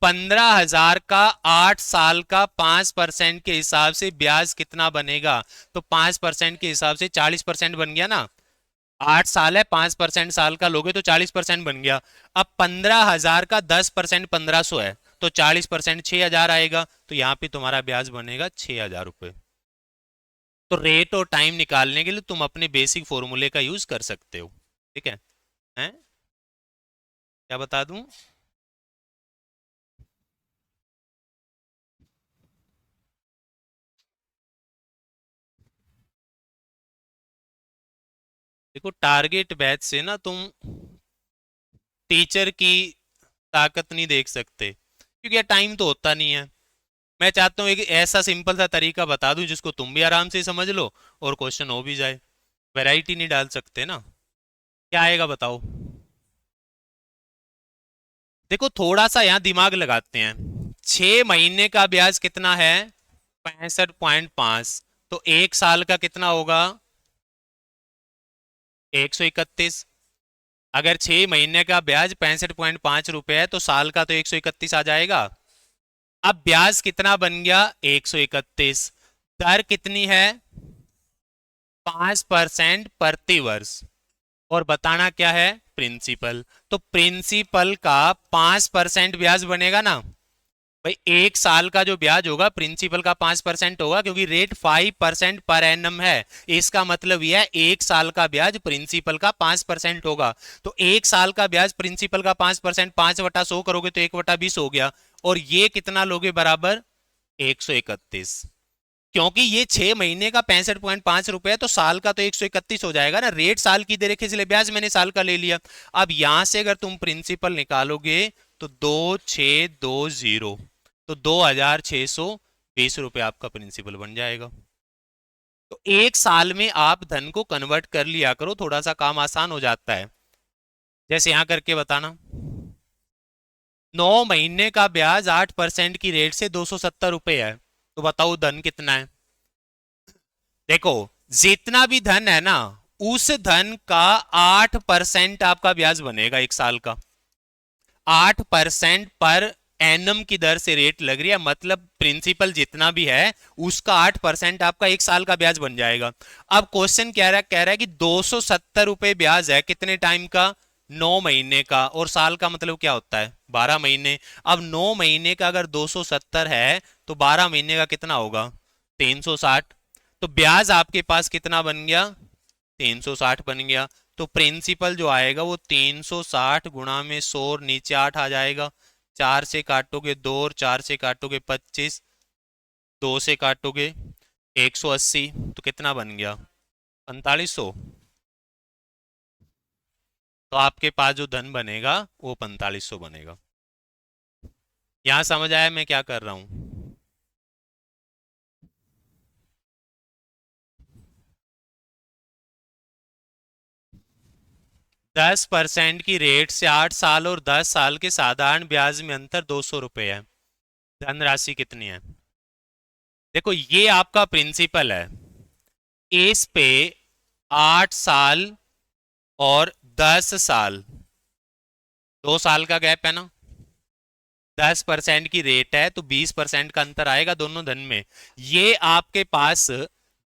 15,000 का 8 साल का 5% के हिसाब से ब्याज कितना बनेगा। तो 5% के हिसाब से 40% बन गया ना। 8 साल है, 5% साल का लोगे तो 40% बन गया। अब 15,000 का 10% 1500 है, तो 40% 6,000 आएगा, तो यहां पे तुम्हारा ब्याज बनेगा 6,000 रुपए। तो रेट और टाइम निकालने के लिए तुम अपने बेसिक फॉर्मूले का यूज कर सकते हो। ठीक है, हैं? क्या बता दूं? देखो टारगेट बैच से ना तुम टीचर की ताकत नहीं देख सकते, क्योंकि यार टाइम तो होता नहीं है। मैं चाहता हूँ एक ऐसा सिंपल सा तरीका बता दूं जिसको तुम भी आराम से समझ लो और क्वेश्चन हो भी जाए। वैरायटी नहीं डाल सकते ना। क्या आएगा बताओ। देखो थोड़ा सा यहाँ दिमाग लगाते हैं। 6 महीने का ब्याज कितना है? 65.5। तो एक साल का कितना होगा? 131। अगर 6 महीने का ब्याज 65.5 रुपए है तो साल का तो 131 आ जाएगा। अब ब्याज कितना बन गया? 131। दर कितनी है? 5% प्रति वर्ष। और बताना क्या है? प्रिंसिपल। तो प्रिंसिपल का 5% ब्याज बनेगा ना भाई। एक साल का जो ब्याज होगा प्रिंसिपल का 5% होगा, क्योंकि रेट 5% पर एनम है। इसका मतलब यह है एक साल का ब्याज प्रिंसिपल का 5% होगा। तो एक साल का ब्याज प्रिंसिपल का 5%, 5/100 करोगे तो 1/20 हो गया। और ये कितना लोगे बराबर? 131। क्योंकि ये 6 महीने का 65.5 रुपए है तो साल का तो 131 हो जाएगा ना। रेट साल की दे रखी इसलिए ब्याज मैंने साल का ले लिया। अब यहां से अगर तुम प्रिंसिपल निकालोगे तो 2620, तो 2620 रुपए आपका प्रिंसिपल बन जाएगा। तो एक साल में आप धन को कन्वर्ट कर लिया करो, थोड़ा सा काम आसान हो जाता है। जैसे यहां करके बताना। 9 महीने का ब्याज 8% की रेट से 270 रुपए है, तो बताओ धन कितना है? देखो जितना भी धन है ना, उस धन का 8% आपका ब्याज बनेगा एक साल का। 8% पर एनम की दर से रेट लग रही है, मतलब प्रिंसिपल जितना भी है उसका 8% आपका एक साल का ब्याज बन जाएगा। अब क्वेश्चन कह रहा है कि 270 रुपए ब्याज है कितने टाइम का? 9 महीने का। और साल का मतलब क्या होता है? 12 महीने। अब 9 महीने का अगर 270 है तो 12 महीने का कितना होगा? 360। तो ब्याज आपके पास कितना बन गया? 360 बन गया। तो प्रिंसिपल जो आएगा वो 360 गुणा में 100 और नीचे 8 आ जाएगा। 4 से काटोगे 2 और 4 से काटोगे 25, 2 से काटोगे 180, तो कितना बन गया? 4500। तो आपके पास जो धन बनेगा वो 4500 बनेगा। यहां समझ आया मैं क्या कर रहा हूं? 10% की रेट से 8 साल और 10 साल के साधारण ब्याज में अंतर 200 रुपए है। धनराशि कितनी है? देखो ये आपका प्रिंसिपल है। इस पे 8 साल और 10 साल, 2 साल का गैप है ना। 10% की रेट है तो 20% का अंतर आएगा दोनों धन में। ये आपके पास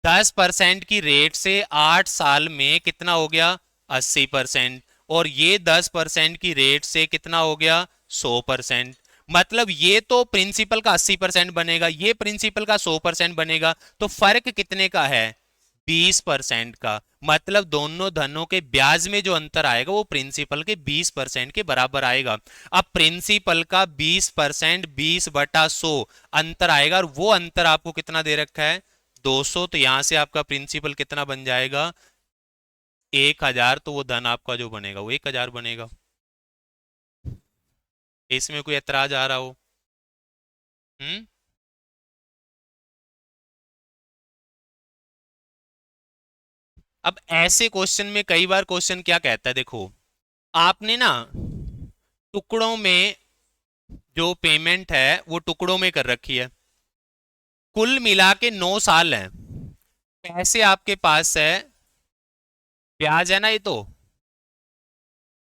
10% की रेट से 8 साल में कितना हो गया? 80%। और ये 10% की रेट से कितना हो गया? 100%। मतलब ये तो प्रिंसिपल का 80% बनेगा, ये प्रिंसिपल का 100% बनेगा। तो फर्क कितने का है? 20% का। मतलब दोनों धनों के ब्याज में जो अंतर आएगा वो प्रिंसिपल के 20% के बराबर आएगा। अब प्रिंसिपल का 20%, 20/100 अंतर आएगा, और वो अंतर आपको कितना दे रखा है? 200। तो यहां से आपका प्रिंसिपल कितना बन जाएगा? 1000। तो वो धन आपका जो बनेगा वो 1000 बनेगा। इसमें कोई एतराज आ रहा हो? हम्म। अब ऐसे क्वेश्चन में कई बार क्वेश्चन क्या कहता है, देखो आपने ना टुकड़ों में जो पेमेंट है वो टुकड़ों में कर रखी है। कुल मिला के 9 साल हैं। पैसे आपके पास है, ब्याज है ना ये तो।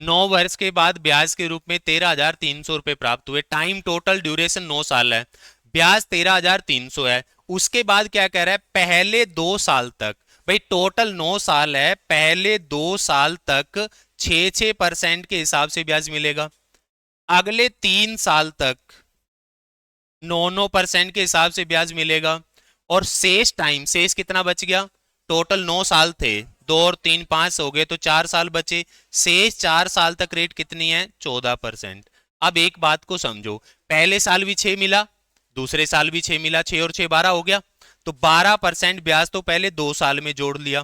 9 वर्ष के बाद ब्याज के रूप में 13,300 रुपए प्राप्त हुए। टाइम टोटल ड्यूरेशन 9 साल है। ब्याज 13,300 है। उसके बाद क्या कह रहा है? पहले 2 साल तक। भाई टोटल 9 साल है, पहले 2 साल तक 6-6% के हिसाब से ब्याज मिलेगा। अगले 3 साल तक 9-9% के हिसाब से ब्याज मिलेगा। और शेष टाइम, शेष कितना बच गया? टोटल 9 साल थे, 2 और 3 5 हो गए तो 4 साल बचे। शेष 4 साल तक रेट कितनी है? 14%। अब एक बात को समझो, पहले साल भी 6 मिला, दूसरे साल भी 6 मिला, 6 और 6 12 हो गया। तो 12% ब्याज तो पहले 2 साल में जोड़ लिया।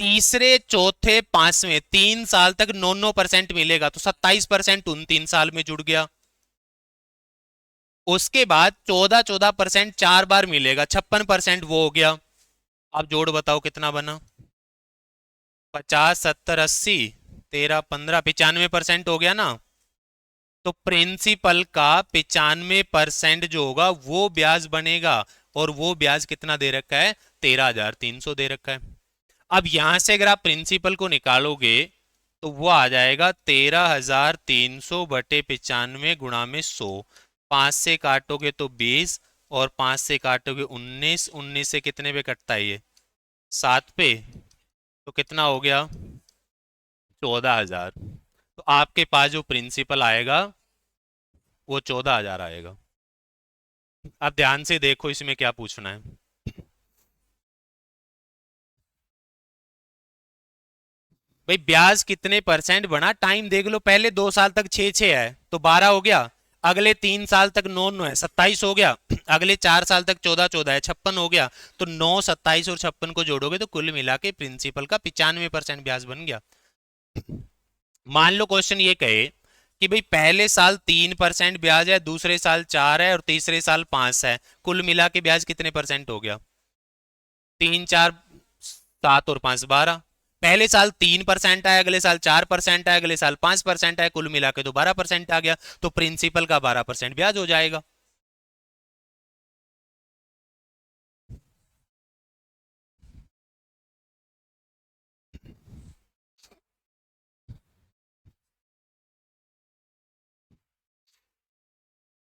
तीसरे चौथे पांचवें 3 साल तक 9% मिलेगा, तो 27% उन 3 साल में जुड़ गया। उसके बाद 14% 4 बार मिलेगा, 56% वो हो गया। अब जोड़ बताओ कितना बना। 50, 70, 80, 13, 15, 95% हो गया ना। तो प्रिंसिपल का 95% जो होगा वो ब्याज बनेगा। और वो ब्याज कितना दे रखा है? 13,300 दे रखा है। अब यहां से अगर आप प्रिंसिपल को निकालोगे तो वो आ जाएगा 13,300 बटे 95 गुणा में 100। 5 से काटोगे तो 20, और 5 से काटोगे 19, 19 से कितने पे कटता है ये? 7 पे। तो कितना हो गया? 14,000। तो आपके पास जो प्रिंसिपल आएगा वो 14,000 आएगा। अब ध्यान से देखो इसमें क्या पूछना है। भाई ब्याज कितने परसेंट बना, टाइम देख लो। पहले 2 साल तक 6-6 है तो 12 हो गया। अगले 3 साल तक 9-9 है, 27 हो गया। अगले 4 साल तक 14-14 है, 56 हो गया। तो 9, 27 और 56 को जोड़ोगे तो कुल मिला के प्रिंसिपल का 95% ब्याज बन गया। मान लो क्वेश्चन ये कहे कि भाई पहले साल 3% ब्याज है, दूसरे साल 4 है और तीसरे साल 5 है, कुल मिला के ब्याज कितने परसेंट हो गया? 3, 4, 7 और 5, 12। पहले साल 3% आया, अगले साल 4% आया, अगले साल 5% आया, कुल मिला के तो 12% आ गया। तो प्रिंसिपल का 12% ब्याज हो जाएगा।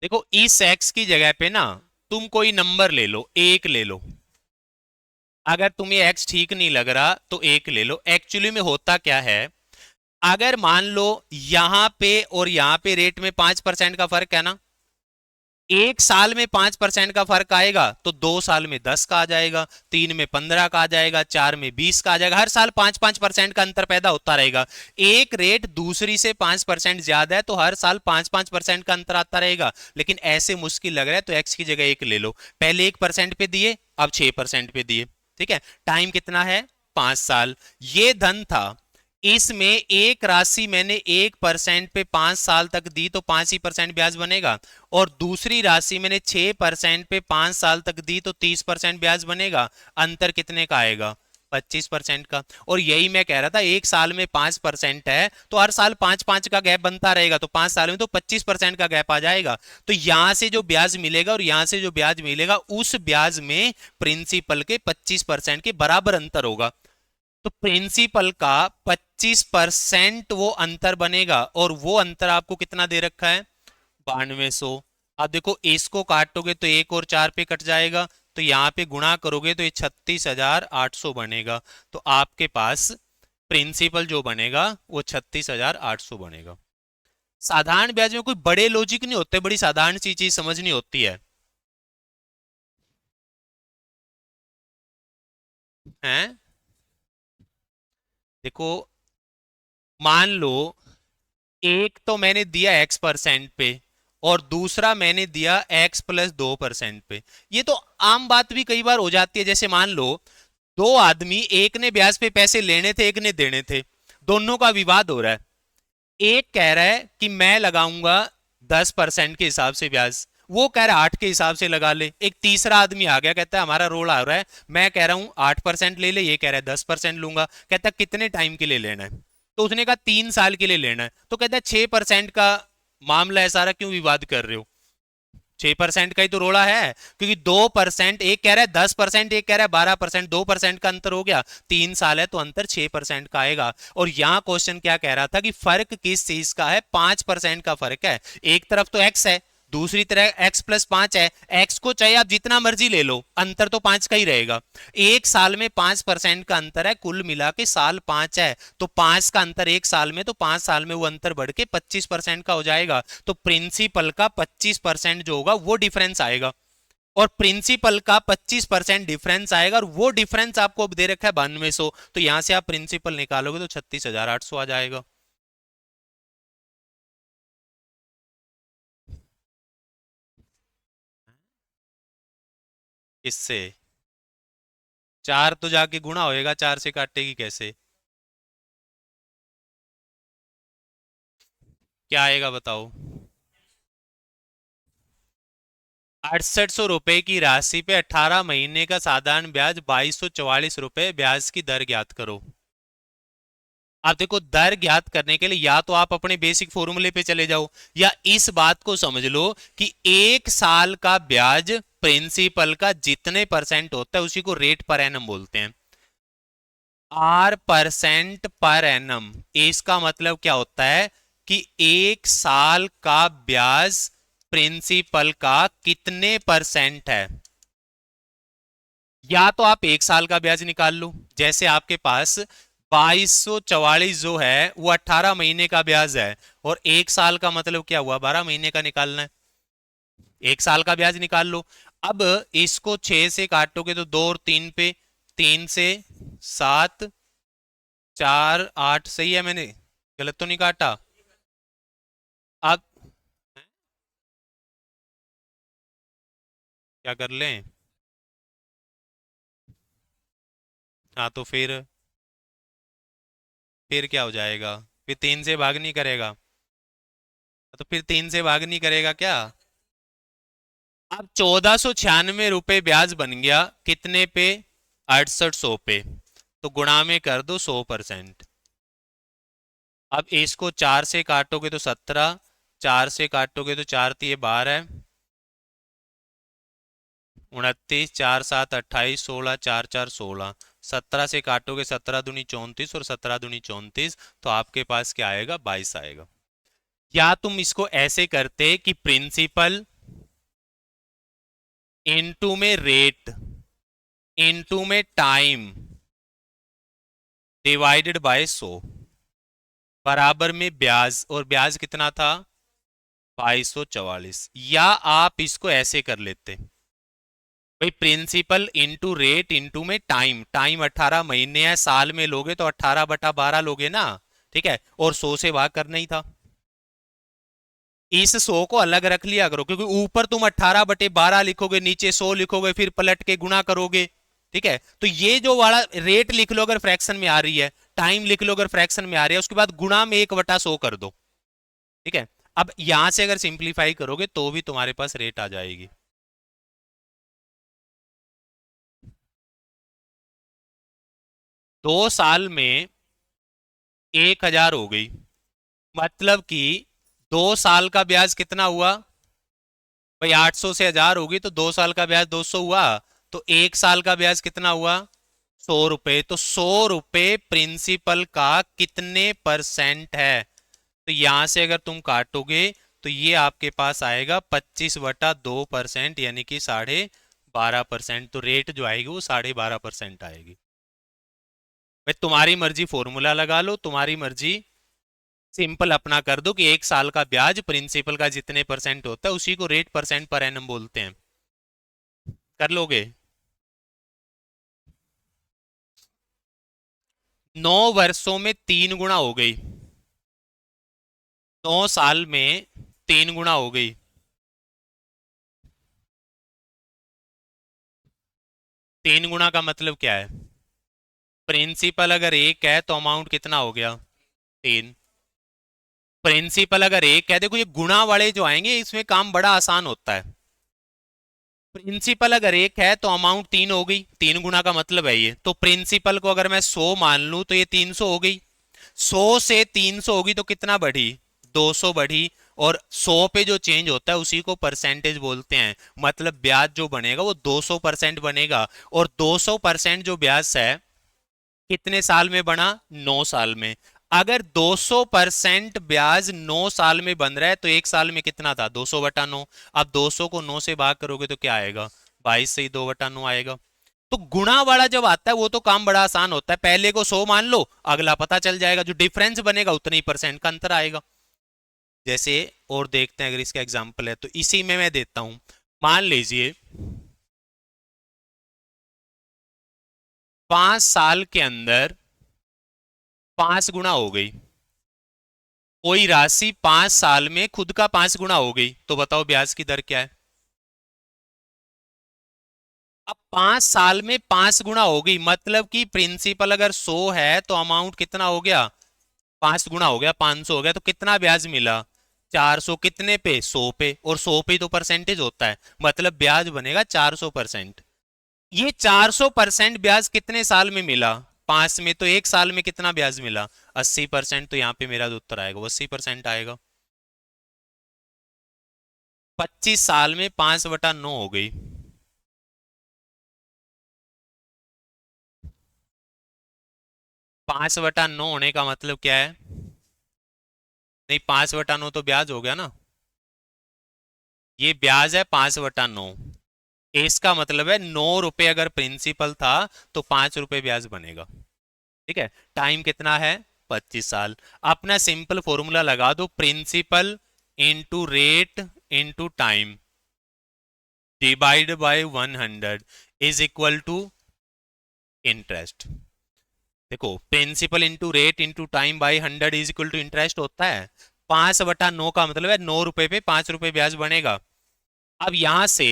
देखो इस एक्स की जगह पे ना तुम कोई नंबर ले लो, एक ले लो। अगर तुम्हें एक्स ठीक नहीं लग रहा तो एक ले लो। एक्चुअली में होता क्या है, अगर मान लो यहां पे और यहां पे रेट में 5% का फर्क है ना, 1 साल में 5% का फर्क आएगा तो 2 साल में 10 का आ जाएगा, 3 में 15 का आ जाएगा, 4 में 20 का आ जाएगा। हर साल 5-5% का अंतर पैदा होता रहेगा। एक रेट दूसरी से 5% ज्यादा है तो हर साल 5-5% का अंतर आता रहेगा। लेकिन ऐसे मुश्किल लग रहा है तो एक्स की जगह एक ले लो। पहले 1% पे दिए, अब 6% पे दिए। ठीक है, टाइम कितना है? 5 साल। ये धन था, इसमें एक राशि मैंने 1% पे 5 साल तक दी तो 5 ही% ब्याज बनेगा। और दूसरी राशि मैंने 6% पे 5 साल तक दी तो 30% ब्याज बनेगा। अंतर कितने का आएगा? 25% का। और यही मैं कह रहा था, 1 साल में 5% है तो हर साल 5-5 का गैप बनता रहेगा, तो 5 साल में तो 25% का गैप आ जाएगा। तो यहां से जो ब्याज मिलेगा और यहां से जो ब्याज मिलेगा, उस ब्याज में प्रिंसिपल के 25% के बराबर अंतर होगा। तो प्रिंसिपल का 25% वो अंतर बनेगा। और वो अंतर आपको कितना दे रखा है? 9200। अब देखो इसको काटोगे तो 1 और 4 पे कट जाएगा, तो यहां पे गुणा करोगे तो ये 36,800 बनेगा। तो आपके पास प्रिंसिपल जो बनेगा वो 36,800 बनेगा। साधारण ब्याज में कोई बड़े लॉजिक नहीं होते, बड़ी साधारण सी चीज समझनी होती है। हैं? देखो मान लो एक तो मैंने दिया x% पे और दूसरा मैंने दिया x+2% पे। ये तो आम बात भी कई बार हो जाती है। जैसे मान लो दो आदमी, एक ने ब्याज पे पैसे लेने थे, एक ने देने थे, दोनों का विवाद हो रहा है। एक कह रहा है कि मैं लगाऊंगा 10% के हिसाब से ब्याज, वो कह रहा है 8 के हिसाब से लगा ले। एक तीसरा आदमी आ गया, कहता है हमारा रोल आ रहा है, मैं कह रहा हूं 8% ले ले, ये कह रहा है 10% लूंगा। कहता है कितने टाइम के लिए लेना है? तो उसने कहा 3 साल के लिए लेना है। तो कहता है 6% का मामला है सारा, क्यों विवाद कर रहे हो? 6% का ही तो रोड़ा है। क्योंकि 2%, एक कह रहा है 10%, एक कह रहा है 12%, 2% का अंतर हो गया। 3 साल है तो अंतर 6% का आएगा। और यहां क्वेश्चन क्या कह रहा था कि फर्क किस चीज का है? 5% का फर्क है। एक तरफ तो एक्स है, दूसरी तरह x+5 है। एक्स को चाहे आप जितना मर्जी ले लो, अंतर तो 5 का ही रहेगा। 1 साल में 5% का अंतर है, कुल मिला के साल 5 है, तो 5 का अंतर 1 साल में, तो 5 साल में वो अंतर बढ़ के 25% का हो जाएगा। तो प्रिंसिपल का 25% जो होगा वो डिफरेंस आएगा। और प्रिंसिपल का 25% डिफरेंस आएगा, और वो डिफरेंस आपको दे रखा है 9200। तो यहां से आप प्रिंसिपल निकालोगे तो 36,800 आ जाएगा। इससे 4 तो जाके गुणा होएगा, 4 से काटेगी कैसे? क्या आएगा बताओ? 6800 रुपए की राशि पे 18 महीने का साधारण ब्याज 2244 रुपए, ब्याज की दर ज्ञात करो। आप देखो, दर ज्ञात करने के लिए या तो आप अपने बेसिक फॉर्मूले पे चले जाओ, या इस बात को समझ लो कि 1 साल का ब्याज प्रिंसिपल का जितने परसेंट होता है उसी को रेट पर एनम बोलते हैं। आर परसेंट पर एनम, इसका मतलब क्या होता है कि 1 साल का ब्याज प्रिंसिपल का कितने परसेंट है। या तो आप 1 साल का ब्याज निकाल लो, जैसे आपके पास 2244 जो है वो 18 महीने का ब्याज है, और 1 साल का मतलब क्या हुआ, 12 महीने का निकालना है। 1 साल का ब्याज निकाल लो। अब इसको 6 से काटोगे तो 2 और 3 पे, 3 से 7, 4 8, सही है, मैंने गलत तो नहीं काटा? अब क्या कर लें? हाँ तो फिर क्या हो जाएगा? फिर 3 से भाग नहीं करेगा? तो फिर 3 से भाग नहीं करेगा क्या? अब 1496 रुपए ब्याज बन गया, कितने पे? 6800 पे। तो गुणा में कर दो 100%। अब इसको 4 से काटोगे तो 17, 4 से काटोगे तो 4 तिये 12, 29, 4 7 28, 16, 4 4 16, 17 से काटोगे 17 दूनी 34 और 17 दूनी 34, तो आपके पास क्या आएगा? 22 आएगा। या तुम इसको ऐसे करते कि प्रिंसिपल इनटू में रेट इनटू में टाइम डिवाइडेड बाय 100 बराबर में ब्याज, और ब्याज कितना था? 2244। या आप इसको ऐसे कर लेते, भाई प्रिंसिपल इंटू रेट इंटू में टाइम, टाइम 18 महीने है, साल में लोगे तो 18/12 लोगे ना, ठीक है, और 100 से भाग करना ही था। इस 100 को अलग रख लिया करो, क्योंकि ऊपर तुम 18/12 लिखोगे, नीचे 100 लिखोगे, फिर पलट के गुणा करोगे, ठीक है। तो ये जो वाला रेट लिख लो अगर फ्रैक्शन में आ रही है, टाइम लिख लो अगर फ्रैक्शन में आ रही है, उसके बाद गुणा में 1/100 कर दो, ठीक है। अब यहां से अगर सिंप्लीफाई करोगे तो भी तुम्हारे पास रेट आ जाएगी। 2 साल में 1000 हो गई, मतलब कि 2 साल का ब्याज कितना हुआ? भाई 800 से 1000 होगी तो 2 साल का ब्याज 200 हुआ, तो 1 साल का ब्याज कितना हुआ? 100 रुपए। तो 100 रुपए प्रिंसिपल का कितने परसेंट है? तो यहां से अगर तुम काटोगे तो ये आपके पास आएगा 25/2%, यानी कि 12.5%। तो रेट जो आएगी वो 12.5% आएगी। भाई तुम्हारी मर्जी, फॉर्मूला लगा लो, तुम्हारी मर्जी, सिंपल अपना कर दो कि 1 साल का ब्याज प्रिंसिपल का जितने परसेंट होता है उसी को रेट परसेंट पर एनम बोलते हैं। कर लोगे? 9 वर्षों में 3 गुना हो गई, 9 साल में 3 गुना हो गई। 3 गुना का मतलब क्या है? प्रिंसिपल अगर 1 है तो अमाउंट कितना हो गया? 3। प्रिंसिपल अगर 1 है, देखो ये गुणा वाले जो आएंगे इसमें काम बड़ा आसान होता है। प्रिंसिपल अगर 1 है तो अमाउंट 3 हो गई, 3 गुना का मतलब है ये। तो प्रिंसिपल को अगर मैं 100 मान लूं तो ये 300 हो गई, 100 से 300 होगी तो कितना बढ़ी? 200 बढ़ी। और 100 पे जो चेंज होता है उसी को परसेंटेज बोलते हैं, मतलब ब्याज जो बनेगा वो 200% बनेगा। और 200% जो ब्याज है कितने साल में बना? 9 साल में। अगर 200% ब्याज 9 साल में बन रहा है तो 1 साल में कितना था? 200/9। अब 200 को 9 से भाग करोगे तो क्या आएगा? 22 से ही 2/9 आएगा। तो गुणा वाला जब आता है वो तो काम बड़ा आसान होता है, पहले को 100 मान लो, अगला पता चल जाएगा, जो डिफरेंस बनेगा उतने ही परसेंट का अंतर आएगा। जैसे और देखते हैं, अगर इसका एग्जांपल है तो इसी में मैं देता हूं। मान लीजिए 5 साल के अंदर 5 गुना हो गई, कोई राशि 5 साल में खुद का 5 गुना हो गई, तो बताओ ब्याज की दर क्या है? अब 5 साल में 5 गुना हो गई, मतलब कि प्रिंसिपल अगर 100 है तो अमाउंट कितना हो गया, 5 गुना हो गया, 500 हो गया। तो कितना ब्याज मिला, 400। कितने पे, 100 पे, और 100 पे तो परसेंटेज होता है, मतलब ब्याज बनेगा 400%। ये 400% ब्याज कितने साल में मिला, 5 में। तो 1 साल में कितना ब्याज मिला, 80%। तो यहाँ पे मेरा जो उत्तर आएगा वो 80% आएगा। 25 साल में 5/9 हो गई। 5/9 होने का मतलब क्या है, नहीं 5/9 तो ब्याज हो गया ना, ये ब्याज है 5/9। इसका मतलब है 9 रुपए अगर प्रिंसिपल था तो 5 रुपए ब्याज बनेगा। ठीक है, टाइम कितना है, 25 साल। अपना सिंपल फॉर्मूला लगा दो, principal into rate into time divide by 100 is equal to interest. देखो, principal into rate into time by 100 is equal to interest होता है। 5/9 का मतलब है 9 रुपए पे 5 रुपए ब्याज बनेगा। अब यहां से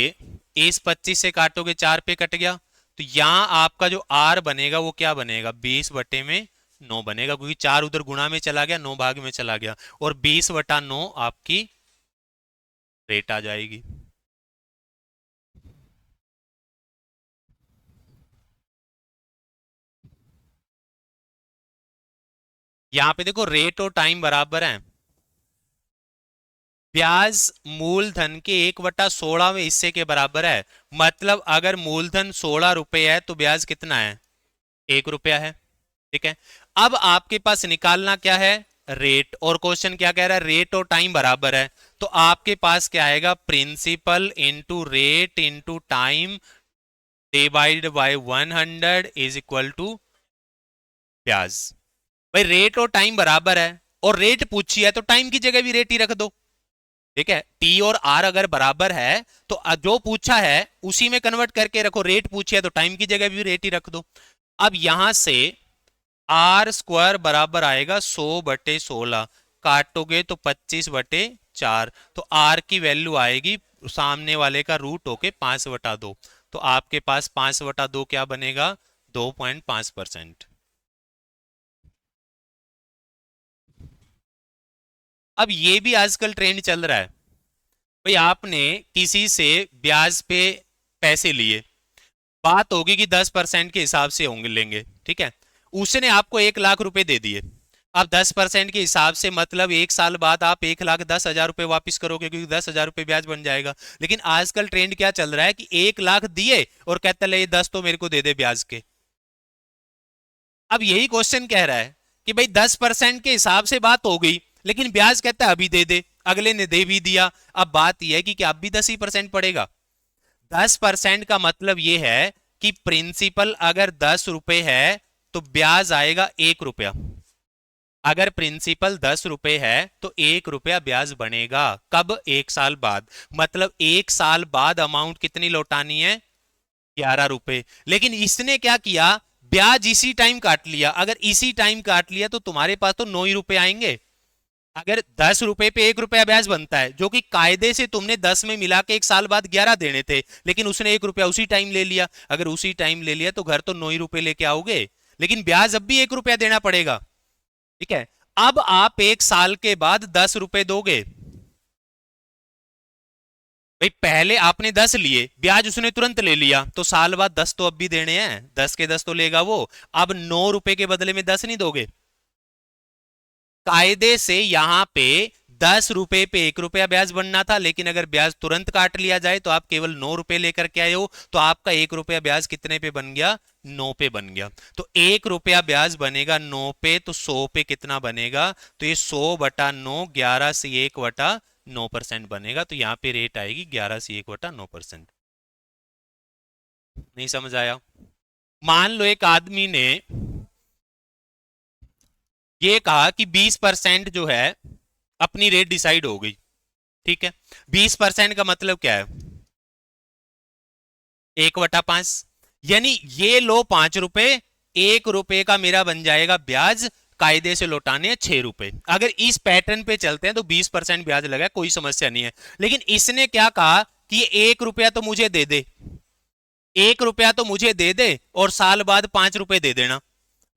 इस 25 से काटोगे, 4 पे कट गया, तो यहां आपका जो आर बनेगा वो क्या बनेगा, 20/9 बनेगा, क्योंकि 4 उधर गुणा में चला गया, 9 भाग में चला गया, और 20/9 आपकी रेट आ जाएगी। यहां पे देखो रेट और टाइम बराबर है, ब्याज मूलधन के 1/16वें हिस्से के बराबर है। मतलब अगर मूलधन 16 रुपए है तो ब्याज कितना है, 1 रुपया है। ठीक है, अब आपके पास निकालना क्या है, रेट। और क्वेश्चन क्या कह रहा है, रेट और टाइम बराबर है, तो आपके पास क्या आएगा, principal into rate into time divide by 100 is equal to ब्याज। भाई रेट और टाइम बराबर है, और रेट पूछी है तो टाइम की जगह भी रेट ही रख दो। ठीक है, टी और आर अगर बराबर है तो जो पूछा है उसी में कन्वर्ट करके रखो, रेट पूछी है तो टाइम की जगह भी रेट ही रख दो। अब यहां से आर स्क्वायर बराबर आएगा 100/16, काटोगे तो 25/4, तो आर की वैल्यू आएगी सामने वाले का रूट होके 5/2। तो आपके पास 5/2 क्या बनेगा, 2.5%। अब ये भी आजकल ट्रेंड चल रहा है, भाई आपने किसी से ब्याज पे पैसे लिए, बात होगी कि 10% के हिसाब से होंगे लेंगे, ठीक है, उसने आपको 1 लाख रुपए दे दिए। अब 10% के हिसाब से मतलब 1 साल बाद आप 1,10,000 रुपए वापस करोगे, क्योंकि 10,000 रुपए ब्याज बन जाएगा। लेकिन आजकल ट्रेंड क्या चल रहा है कि 1 लाख दिए और कहता है ये 10 तो मेरे को दे दे ब्याज के। अब यही क्वेश्चन कह रहा है कि भाई 10% के हिसाब से बात हो गई, लेकिन ब्याज कहता है अभी दे दे, अगले ने दे भी दिया। अब बात यह है कि क्या अब भी 10% पड़ेगा। 10% का मतलब यह है कि प्रिंसिपल अगर 10 रुपए है तो ब्याज आएगा 1 रुपया। अगर प्रिंसिपल 10 रुपए है तो 1 रुपया ब्याज बनेगा, कब, 1 साल बाद। मतलब 1 साल बाद अमाउंट कितनी लौटानी है, 11 रुपए। लेकिन इसने क्या किया, ब्याज इसी टाइम काट लिया। अगर इसी टाइम काट लिया तो तुम्हारे पास तो 9 ही रुपए आएंगे। अगर 10 रुपए पे 1 रुपया ब्याज बनता है, जो कि कायदे से तुमने 10 में मिला के 1 साल बाद 11 देने थे, लेकिन उसने 1 रुपया उसी टाइम ले लिया। अगर उसी टाइम ले लिया तो घर तो 9 ही रुपए लेके आओगे, लेकिन ब्याज अब भी 1 रुपया देना पड़ेगा। ठीक है, अब आप 1 साल के बाद 10 रुपए दोगे। भाई पहले आपने 10 लिए, ब्याज उसने तुरंत ले लिया, तो साल बाद 10 तो अब भी देने हैं, 10 के 10 तो लेगा वो। अब 9 रुपए के बदले में 10 नहीं दोगे। कायदे से यहां पे 10 रुपए पे 1 रुपया ब्याज बनना था, लेकिन अगर ब्याज तुरंत काट लिया जाए तो आप केवल 9 रुपए लेकर के आए हो, तो आपका 1 रुपया ब्याज कितने पे बन गया, 9 पे बन गया। तो 1 रुपया ब्याज बनेगा 9 पे, तो 100 पे कितना बनेगा, तो ये 100/9, 11 से 1/9% बनेगा। तो यहां पे रेट आएगी 11 से 1/9%। नहीं समझ आया। मान लो एक आदमी ने ये कहा कि 20% जो है अपनी रेट डिसाइड हो गई। ठीक है, 20% का मतलब क्या है, 1/5, यानी ये लो 5 रुपए, 1 रुपए का मेरा बन जाएगा ब्याज, कायदे से लौटाने हैं 6 रुपए। अगर इस पैटर्न पे चलते हैं तो 20% ब्याज लगा, कोई समस्या नहीं है। लेकिन इसने क्या कहा कि 1 रुपया तो मुझे दे दे, 1 रुपया तो मुझे दे दे और साल बाद 5 रुपए दे देना।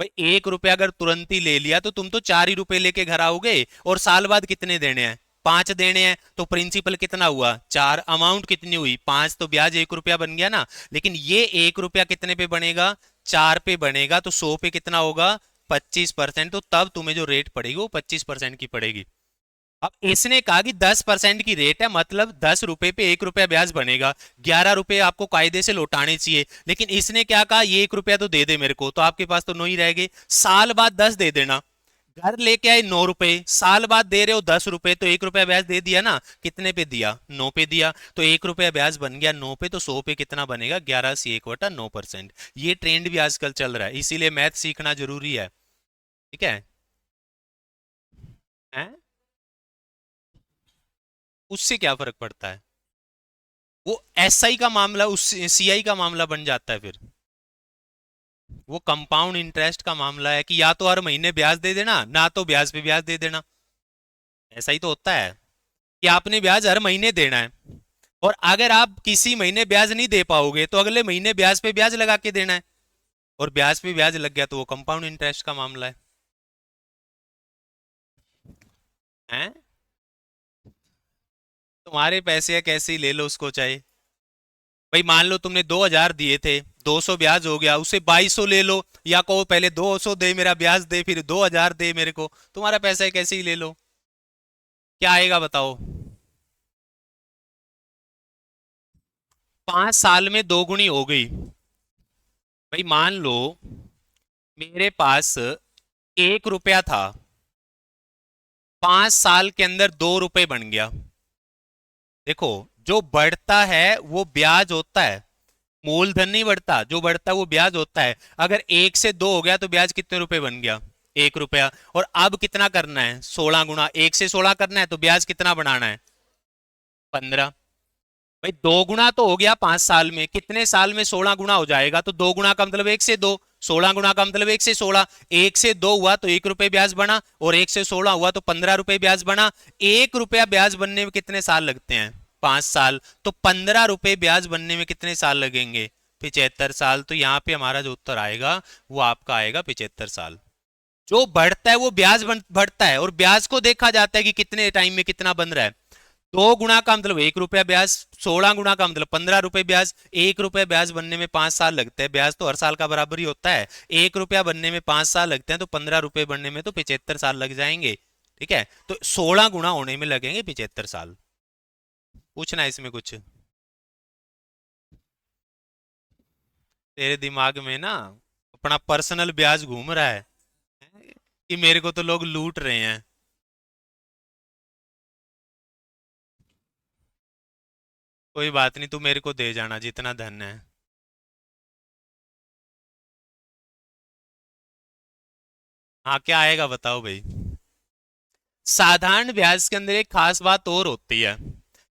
भाई 1 रुपया अगर तुरंत ही ले लिया तो तुम तो 4 ही रुपए लेके घर आओगे, और साल बाद कितने देने हैं? 5 देने हैं। तो प्रिंसिपल कितना हुआ? 4। अमाउंट कितनी हुई? 5। तो ब्याज 1 रुपया बन गया ना। लेकिन ये 1 रुपया कितने पे बनेगा? 4 पे बनेगा। तो 100 पे कितना होगा? 25%। तो तब तुम्हें जो रेट पड़ेगी वो 25% की पड़ेगी। अब इसने कहा कि 10% की रेट है, मतलब 10 रुपए पे 1 रुपया ब्याज बनेगा, 11 रुपए आपको कायदे से लौटाने चाहिए। लेकिन इसने क्या कहा? ये 1 रुपया तो दे दे मेरे को, तो आपके पास तो 9 ही रह गए। साल बाद 10 दे देना। घर लेके आए 9 रुपए, साल बाद दे रहे हो 10 रुपए, तो 1 रुपया ब्याज दे दिया ना। कितने पे दिया? 9 पे दिया। तो 1 रुपया ब्याज बन गया 9 पे। तो 100 पे कितना बनेगा? 11/1/9%। ये ट्रेंड भी आजकल चल रहा है, इसीलिए मैथ सीखना जरूरी है। ठीक है? हैं? उससे क्या फर्क पड़ता है? वो एसआई का मामला उस सीआई का मामला बन जाता है फिर। वो कंपाउंड इंटरेस्ट का मामला है कि या तो हर महीने ब्याज दे देना, ना तो ब्याज पे ब्याज दे देना। ऐसा ही तो होता है कि आपने ब्याज हर महीने देना है, और अगर आप किसी महीने ब्याज नहीं दे पाओगे तो अगले महीने ब्याज पे ब्याज लगा के देना है, और ब्याज पे ब्याज लग गया तो वो कंपाउंड इंटरेस्ट का मामला है। हैं? तुम्हारे पैसे है, कैसे ही ले लो उसको चाहे। भाई मान लो तुमने 2,000 दिए थे, 200 ब्याज हो गया, उसे 2,200 ले लो, या कहो पहले 200 दे मेरा ब्याज दे, फिर 2,000 दे मेरे को, तुम्हारा पैसा है कैसे ही ले लो। क्या आएगा बताओ? 5 साल में 2 गुनी हो गई। भाई मान लो मेरे पास 1 रुपया था, 5 साल के अंदर 2 रुपए बन गया। देखो, जो बढ़ता है वो ब्याज होता है, मूलधन नहीं बढ़ता, जो बढ़ता है वो ब्याज होता है। अगर 1 से 2 हो गया तो ब्याज कितने रुपए बन गया? 1 रुपया। और अब कितना करना है? 16 गुना। 1 से 16 करना है तो ब्याज कितना बनाना है? 15। भाई 2 गुना तो हो गया 5 साल में, कितने साल में 16 गुना हो जाएगा? तो 2 गुना का मतलब 1 से 2, 16 गुना का मतलब 1 से 16। 1 से 2 हुआ तो 1 रुपये ब्याज बना, और 1 से 16 हुआ तो 15 रुपए ब्याज बना। 1 रुपया ब्याज बनने में कितने साल लगते हैं? 5 साल। तो 15 रुपए ब्याज बनने में कितने साल लगेंगे? 75 साल। तो यहाँ पे हमारा जो उत्तर आएगा वो आपका आएगा 75 साल। जो बढ़ता है वो ब्याज बढ़ता है, और ब्याज को देखा जाता है कि कितने टाइम में कितना बन रहा है। 2 गुना का मतलब 1 रुपया ब्याज, 16 गुना का मतलब 15 रुपए ब्याज। 1 रुपया ब्याज बनने में 5 साल लगते हैं, ब्याज तो हर साल का बराबर ही होता है। 1 रुपया बनने में 5 साल लगते हैं, तो 15 रुपए बनने में तो 75 साल लग जाएंगे। ठीक है? तो 16 गुना होने में लगेंगे 75 साल। पूछना है इसमें कुछ? तेरे दिमाग में ना अपना पर्सनल ब्याज घूम रहा है कि मेरे को तो लोग लूट रहे हैं। कोई बात नहीं, तू मेरे को दे जाना जितना धन है। हाँ, क्या आएगा बताओ भाई? साधारण ब्याज के अंदर एक खास बात और होती है।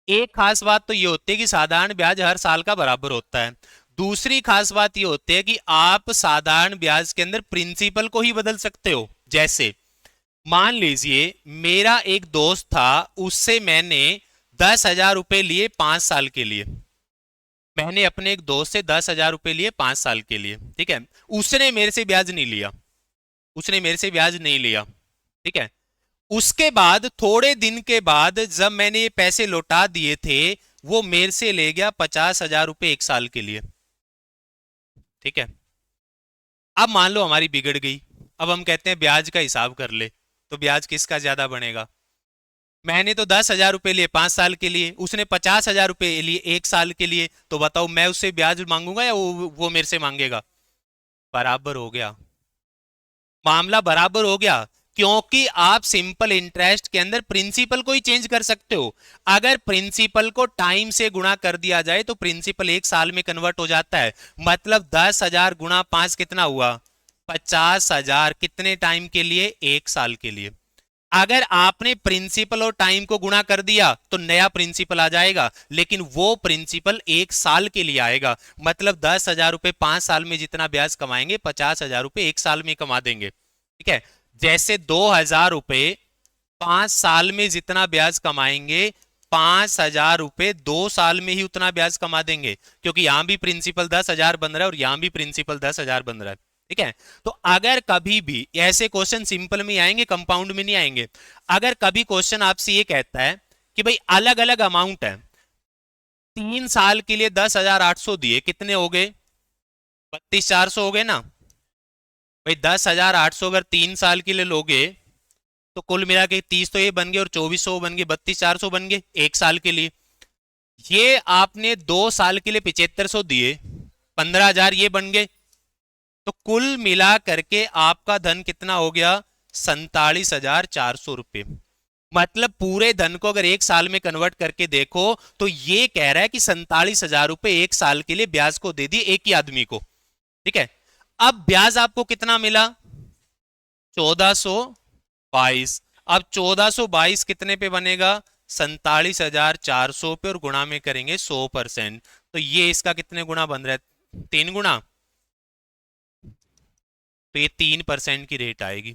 एक खास बात तो ये होती है कि साधारण ब्याज हर साल का बराबर होता है। दूसरी खास बात ये होती है कि आप साधारण ब्याज के अंदर प्रिंसिपल को ही बदल सकते हो। जैसे मान लीजिए मेरा एक दोस्त था, उससे मैंने 10,000 रुपए लिए 5 साल के लिए। मैंने अपने एक दोस्त से 10,000 रुपए लिए 5 साल के लिए। ठीक है? उसने मेरे से ब्याज नहीं लिया, उसने मेरे से ब्याज नहीं लिया। ठीक है? उसके बाद थोड़े दिन के बाद जब मैंने ये पैसे लौटा दिए थे, वो मेरे से ले गया 50,000 रुपए 1 साल के लिए। ठीक है? अब मान लो हमारी बिगड़ गई। अब हम कहते हैं ब्याज का हिसाब कर ले, तो ब्याज किसका ज्यादा बनेगा? मैंने तो 10,000 रुपए लिए 5 साल के लिए, उसने 50,000 रुपए लिए 1 साल के लिए। तो बताओ मैं उससे ब्याज मांगूंगा या वो मेरे से मांगेगा? बराबर हो गया, मामला बराबर हो गया। क्योंकि आप सिंपल इंटरेस्ट के अंदर प्रिंसिपल को ही चेंज कर सकते हो। अगर प्रिंसिपल को टाइम से गुणा कर दिया जाए तो प्रिंसिपल 1 साल में कन्वर्ट हो जाता है। मतलब 10,000 गुणा 5 कितना हुआ? 50,000। कितने टाइम के लिए? 1 साल के लिए। अगर आपने प्रिंसिपल और टाइम को गुणा कर दिया तो नया प्रिंसिपल आ जाएगा, लेकिन वो प्रिंसिपल 1 साल के लिए आएगा। मतलब 10,000 रुपए 5 साल में जितना ब्याज कमाएंगे, 50,000 रुपए 1 साल में कमा देंगे। ठीक है? जैसे 2,000 रुपए 5 साल में जितना ब्याज कमाएंगे, 5,000 रुपए 2 साल में ही उतना ब्याज कमा देंगे, क्योंकि यहां भी प्रिंसिपल 10,000 बन रहा है और यहां भी प्रिंसिपल 10,000 बन रहा है। ठीक है, तो अगर कभी भी ऐसे क्वेश्चन सिंपल में आएंगे, कंपाउंड में नहीं आएंगे। अगर कभी क्वेश्चन आपसे ये कहता है कि भाई अलग अलग अमाउंट है, 3 साल के लिए 10,800 दिए, कितने हो गए? 32,400 हो गए ना भाई। 10,800 अगर 3 साल के लिए लोगे तो कुल मिला के 30 तो ये बन गए और 2400 बन गए, 32,400 बन गए 1 साल के लिए। ये आपने 2 साल के लिए 7500 दिए, 15,000 ये बन गए। तो कुल मिला करके आपका धन कितना हो गया? 47,400 रुपए। मतलब पूरे धन को अगर 1 साल में कन्वर्ट करके देखो तो ये कह रहा है कि 47,000 रुपए 1 साल के लिए ब्याज को दे दिए एक ही आदमी को। ठीक है, अब ब्याज आपको कितना मिला? 1422। अब 1422 कितने पे बनेगा? 47,400 पे, और गुणा में करेंगे 100%। तो ये इसका कितने गुना बन रहा है? 3 गुना। तो ये 3% की रेट आएगी।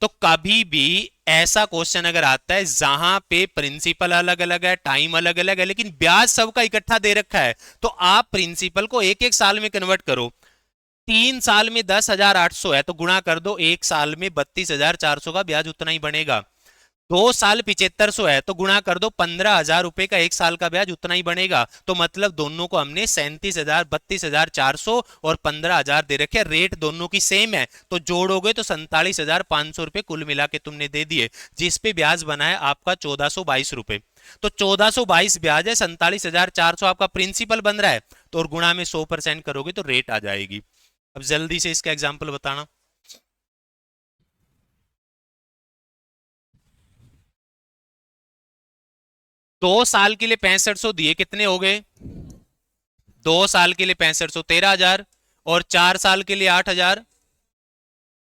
तो कभी भी ऐसा क्वेश्चन अगर आता है जहां पे प्रिंसिपल अलग अलग है, टाइम अलग अलग है, लेकिन ब्याज सबका इकट्ठा दे रखा है, तो आप प्रिंसिपल को एक एक साल में कन्वर्ट करो। 3 साल में 10,800 है तो गुणा कर दो, 1 साल में 32,400 का ब्याज उतना ही बनेगा। 2 साल 7500 है तो गुणा कर दो, 15,000 रुपए का 1 साल का ब्याज उतना ही बनेगा। तो मतलब दोनों को हमने 37,000, 32,400 और 15,000 दे रखे, रेट दोनों की सेम है, तो जोड़ोगे तो 47,500 रुपए कुल मिला के तुमने दे दिए, जिसपे ब्याज बना है आपका 1422 रुपए। तो 1422 ब्याज है, 47,400 आपका प्रिंसिपल बन रहा है, तो और गुणा में 100% करोगे तो रेट आ जाएगी। अब जल्दी से इसका एग्जाम्पल बताना। 2 साल के लिए 6500 दिए, कितने हो गए? 2 साल के लिए 6500, 13,000, और 4 साल के लिए 8,000,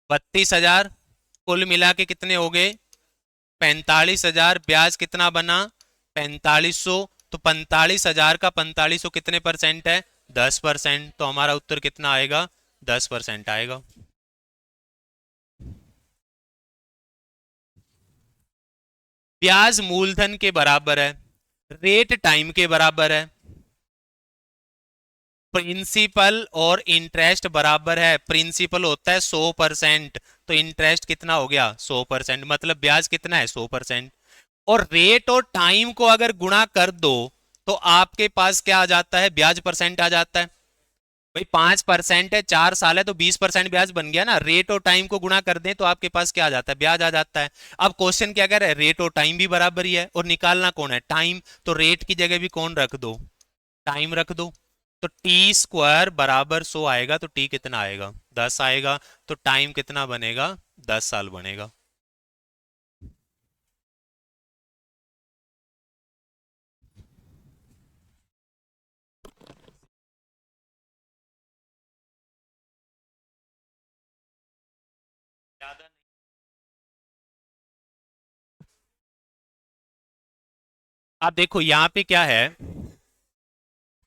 32,000। कुल मिला के कितने हो गए? 45,000। ब्याज कितना बना? 4500। तो 45,000 का 4500 कितने परसेंट है? 10%। तो हमारा उत्तर कितना आएगा? 10% आएगा। ब्याज मूलधन के बराबर है, रेट टाइम के बराबर है, प्रिंसिपल और इंटरेस्ट बराबर है। प्रिंसिपल होता है 100%, तो इंटरेस्ट कितना हो गया? 100%। मतलब ब्याज कितना है? 100%। और रेट और टाइम को अगर गुणा कर दो तो आपके पास क्या आ जाता है? ब्याज परसेंट आ जाता है। भाई 5% है, 4 साल है, तो 20% ब्याज बन गया ना। रेट और टाइम को गुणा कर दें तो आपके पास क्या आ जाता है? ब्याज आ जाता है। अब क्वेश्चन क्या कह रहा है? रेट और टाइम भी बराबर ही है और निकालना कौन है? टाइम। तो रेट की जगह भी कौन रख दो? टाइम रख दो। तो टी स्क्वायर बराबर 100 आएगा, तो टी कितना आएगा? 10 आएगा। तो टाइम कितना बनेगा? 10 साल बनेगा। ज्यादा नहीं। आप देखो यहां पे क्या है,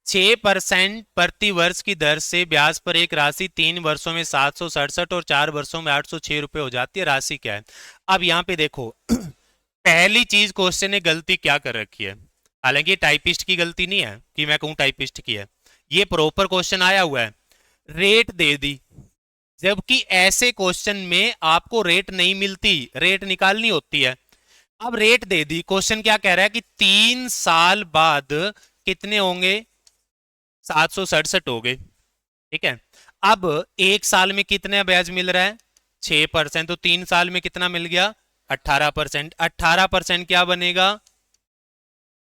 6% प्रति वर्ष की दर से ब्याज पर एक राशि 3 वर्षों में 767 और 4 वर्षों में 806 रुपए हो जाती है। राशि क्या है? अब यहाँ पे देखो पहली चीज क्वेश्चन ने गलती क्या कर रखी है? हालांकि ये टाइपिस्ट की गलती नहीं है कि मैं कहूं टाइपिस्ट की है, ये प्रॉपर क्वेश्चन आया हुआ है, रेट दे दी। जबकि ऐसे क्वेश्चन में आपको रेट नहीं मिलती, रेट निकालनी होती है। अब रेट दे दी, क्वेश्चन क्या कह रहा है कि 3 साल बाद कितने होंगे? 767 हो गए। ठीक है, अब 1 साल में कितने ब्याज मिल रहा है? 6%। तो 3 साल में कितना मिल गया? 18%। 18% क्या बनेगा?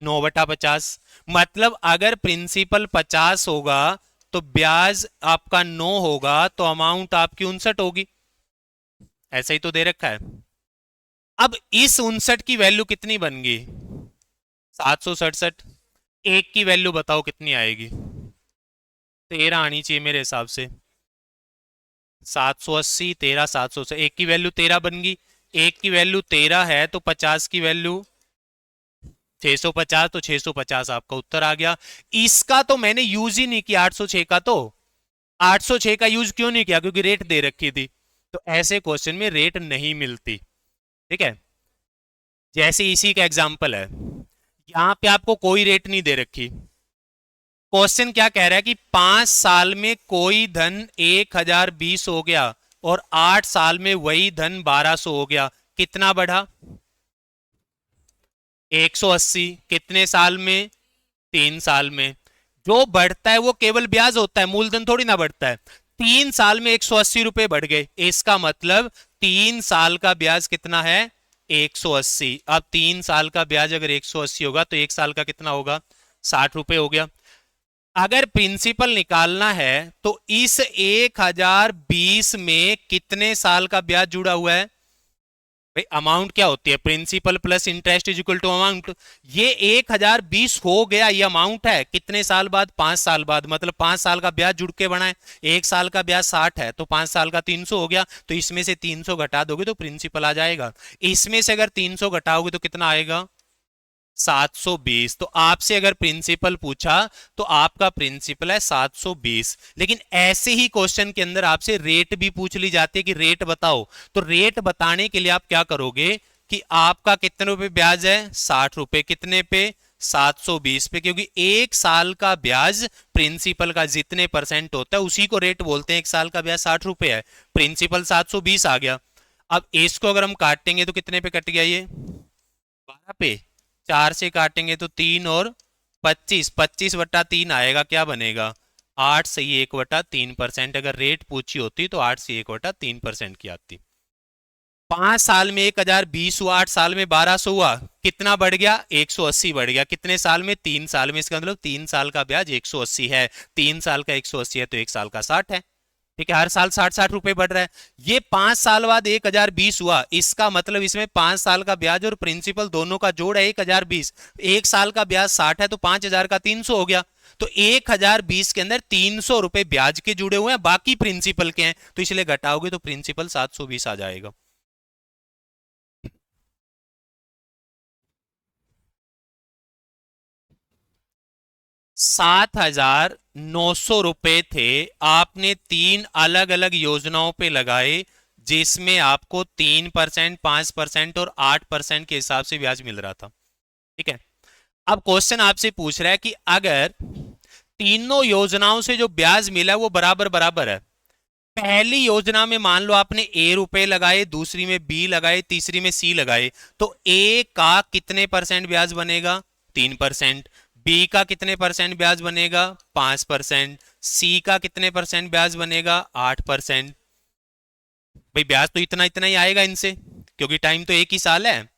9/50। मतलब अगर प्रिंसिपल 50 होगा तो ब्याज आपका 9 होगा, तो अमाउंट आपकी 59 होगी। ऐसा ही तो दे रखा है। अब इस 59 की वैल्यू कितनी बन गई? 767। एक की वैल्यू बताओ कितनी आएगी? 13 आनी चाहिए मेरे हिसाब से। 780, 13, 700 से एक की वैल्यू 13 बन गई। एक की वैल्यू 13 है तो 50 की वैल्यू 650, तो 650 आपका उत्तर आ गया। इसका तो मैंने यूज ही नहीं किया, 806 का। तो 806 का यूज क्यों नहीं किया? क्योंकि रेट दे रखी थी। तो ऐसे क्वेश्चन में रेट नहीं मिलती। ठीक है, जैसे इसी का एग्जाम्पल है, यहां पे आपको कोई रेट नहीं दे रखी। क्वेश्चन क्या कह रहा है कि 5 साल में कोई धन 1020 हो गया और 8 साल में वही धन 1200 हो गया, कितना बढ़ा? 180। कितने साल में? 3 साल में। जो बढ़ता है वो केवल ब्याज होता है, मूलधन थोड़ी ना बढ़ता है। 3 साल में 180 रुपए बढ़ गए, इसका मतलब 3 साल का ब्याज कितना है? 180। अब 3 साल का ब्याज अगर 180 होगा तो 1 साल का कितना होगा? 60 रुपए हो गया। अगर प्रिंसिपल निकालना है तो इस 1020 में कितने साल का ब्याज जुड़ा हुआ है? भाई अमाउंट क्या होती है? Principal plus interest is equal to amount. ये 1020 हो गया, ये अमाउंट है। कितने साल बाद? 5 साल बाद। मतलब 5 साल का ब्याज जुड़ के बना है। 1 साल का ब्याज 60 है तो 5 साल का 300 हो गया, तो इसमें से 300 घटा दोगे तो प्रिंसिपल आ जाएगा। इसमें से अगर 300 घटाओगे तो कितना आएगा? 720। तो आपसे अगर प्रिंसिपल पूछा तो आपका प्रिंसिपल है 720। लेकिन ऐसे ही क्वेश्चन के अंदर आपसे रेट भी पूछ ली जाती है कि रेट बताओ। तो रेट बताने के लिए आप क्या करोगे कि आपका कितने रुपए ब्याज है? 60 रुपए। कितने पे? 720 पे। क्योंकि 1 साल का ब्याज प्रिंसिपल का जितने परसेंट होता है उसी को रेट बोलते हैं। 1 साल का ब्याज 60 रुपए है, प्रिंसिपल 720 आ गया। अब इसको अगर हम काटेंगे तो कितने पे कट गया? ये 12 पे। 4 से काटेंगे तो 3 और 25, 25/3 आएगा। क्या बनेगा? 8 से 1/3%। अगर रेट पूछी होती तो 8 से 1/3% की आती। 5 साल में 1020 हुआ, 8 साल में 1200 हुआ, कितना बढ़ गया? 180 बढ़ गया। कितने साल में? 3 साल में। इसका मतलब 3 साल का ब्याज 180 है। 3 साल का 180 है तो 1 साल का 60 है। ठीक है, हर साल 60-60 रुपए बढ़ रहा है। ये 5 साल बाद 1020 हुआ, इसका मतलब इसमें 5 साल का ब्याज और प्रिंसिपल दोनों का जोड़ है 1020। 1 साल का ब्याज 60 है तो 5000 का 300 हो गया। तो 1020 के अंदर 300 रुपए ब्याज के जुड़े हुए हैं, बाकी प्रिंसिपल के हैं, तो इसलिए घटाओगे तो प्रिंसिपल 720 आ जाएगा। 7,900 रुपए थे, आपने 3 अलग अलग योजनाओं पे लगाए, जिसमें आपको 3%, 5% और 8% के हिसाब से ब्याज मिल रहा था। ठीक है। अब क्वेश्चन आपसे पूछ रहा है कि अगर तीनों योजनाओं से जो ब्याज मिला है वो बराबर बराबर है। पहली योजना में मान लो आपने ए रुपए लगाए, दूसरी में बी लगाए, तीसरी में सी लगाए, तो ए का कितने परसेंट ब्याज बनेगा? 3%। बी का कितने परसेंट ब्याज बनेगा? 5%। सी का कितने परसेंट ब्याज बनेगा? 8%। भाई ब्याज तो इतना इतना ही आएगा इनसे, क्योंकि टाइम तो एक ही साल है,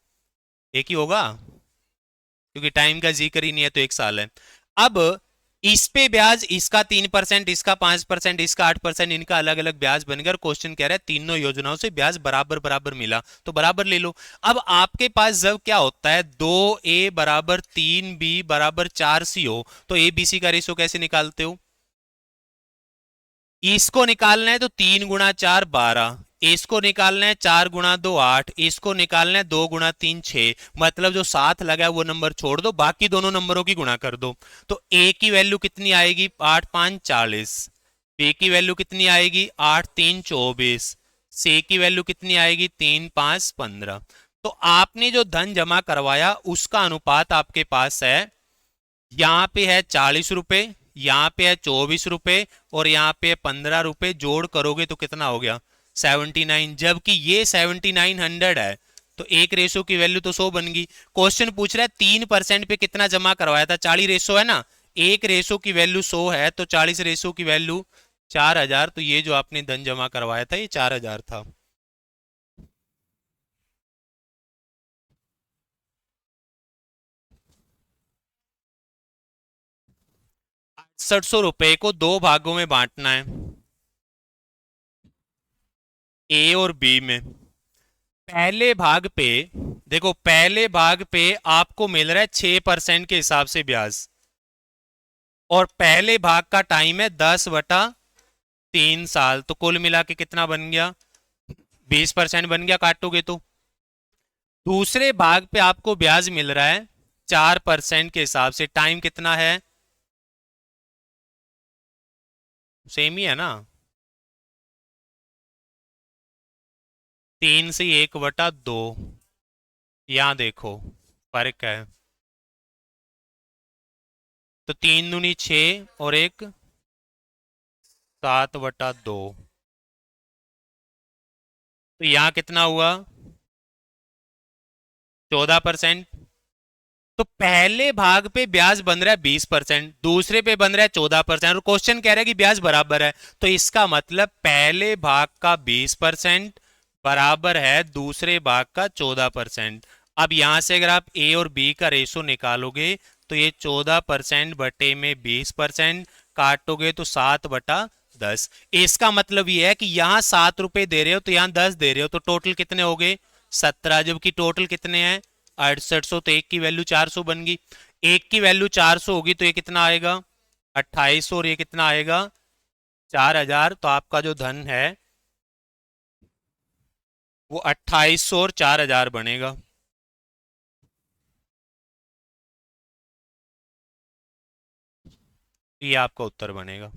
एक ही होगा, क्योंकि टाइम का जिक्र ही नहीं है तो 1 साल है। अब इस पे ब्याज, इसका 3%, इसका 5%, इसका 8%, इनका अलग अलग ब्याज बन गया। और क्वेश्चन कह रहा है तीनों योजनाओं से ब्याज बराबर बराबर मिला, तो बराबर ले लो। अब आपके पास जब क्या होता है 2A = 3B = 4C हो, तो ए बी सी का रेशो कैसे निकालते हो? इसको निकालना है तो 3 × 4 = 12, इसको निकालना है 4 × 2 = 8, इसको निकालना है 2 × 3 = 6। मतलब जो साथ लगा है वो नंबर छोड़ दो, बाकी दोनों नंबरों की गुणा कर दो। तो ए की वैल्यू कितनी आएगी? 8 5 40। बी की वैल्यू कितनी आएगी? 8 3 24। सी की वैल्यू कितनी आएगी? 3 5 15। तो आपने जो धन जमा करवाया उसका अनुपात आपके पास है, यहाँ पे है 40 रुपए, यहाँ पे है 24 रुपए और यहाँ पे 15 रुपए। जोड़ करोगे तो कितना हो गया? 79। जबकि ये 7900 है, तो एक रेशो की वैल्यू तो 100 बन गई। क्वेश्चन पूछ रहा है 3% पे कितना जमा करवाया था? 40 रेशो है ना, एक रेशो की वैल्यू 100 है तो 40 रेशो की वैल्यू 4000। तो ये जो आपने धन जमा करवाया था ये 4000 था। 6800 रुपए को दो भागों में बांटना है, ए और बी में। पहले भाग पे देखो, पहले भाग पे आपको मिल रहा है 6% के हिसाब से ब्याज, और पहले भाग का टाइम है 10/3 साल, तो कुल मिला के कितना बन गया? 20% बन गया, काटोगे तो। दूसरे भाग पे आपको ब्याज मिल रहा है 4% के हिसाब से, टाइम कितना है? सेम ही है ना, 3 से 1/2। यहां देखो फर्क है। तो 3 दूनी 6 और एक 7/2। तो यहां कितना हुआ? 14%। तो पहले भाग पे ब्याज बन रहा है 20%, दूसरे पे बन रहा है 14%, और क्वेश्चन कह रहा है कि ब्याज बराबर है। तो इसका मतलब पहले भाग का 20% बराबर है दूसरे भाग का 14%। अब यहां से अगर आप ए और बी का रेशो निकालोगे तो ये 14% बटे में 20% काटोगे तो 7/10। इसका मतलब ये है कि यहां 7 रुपए दे रहे हो तो यहां 10 दे रहे हो, तो टोटल कितने हो गए? 17। जबकि टोटल कितने हैं? 6800। तो एक की वैल्यू 400 बन गई। एक की वैल्यू 400 होगी तो ये कितना आएगा? 2800। और ये कितना आएगा? 4000। तो आपका जो धन है वो 2800 और 4000 बनेगा। ये आपका उत्तर बनेगा।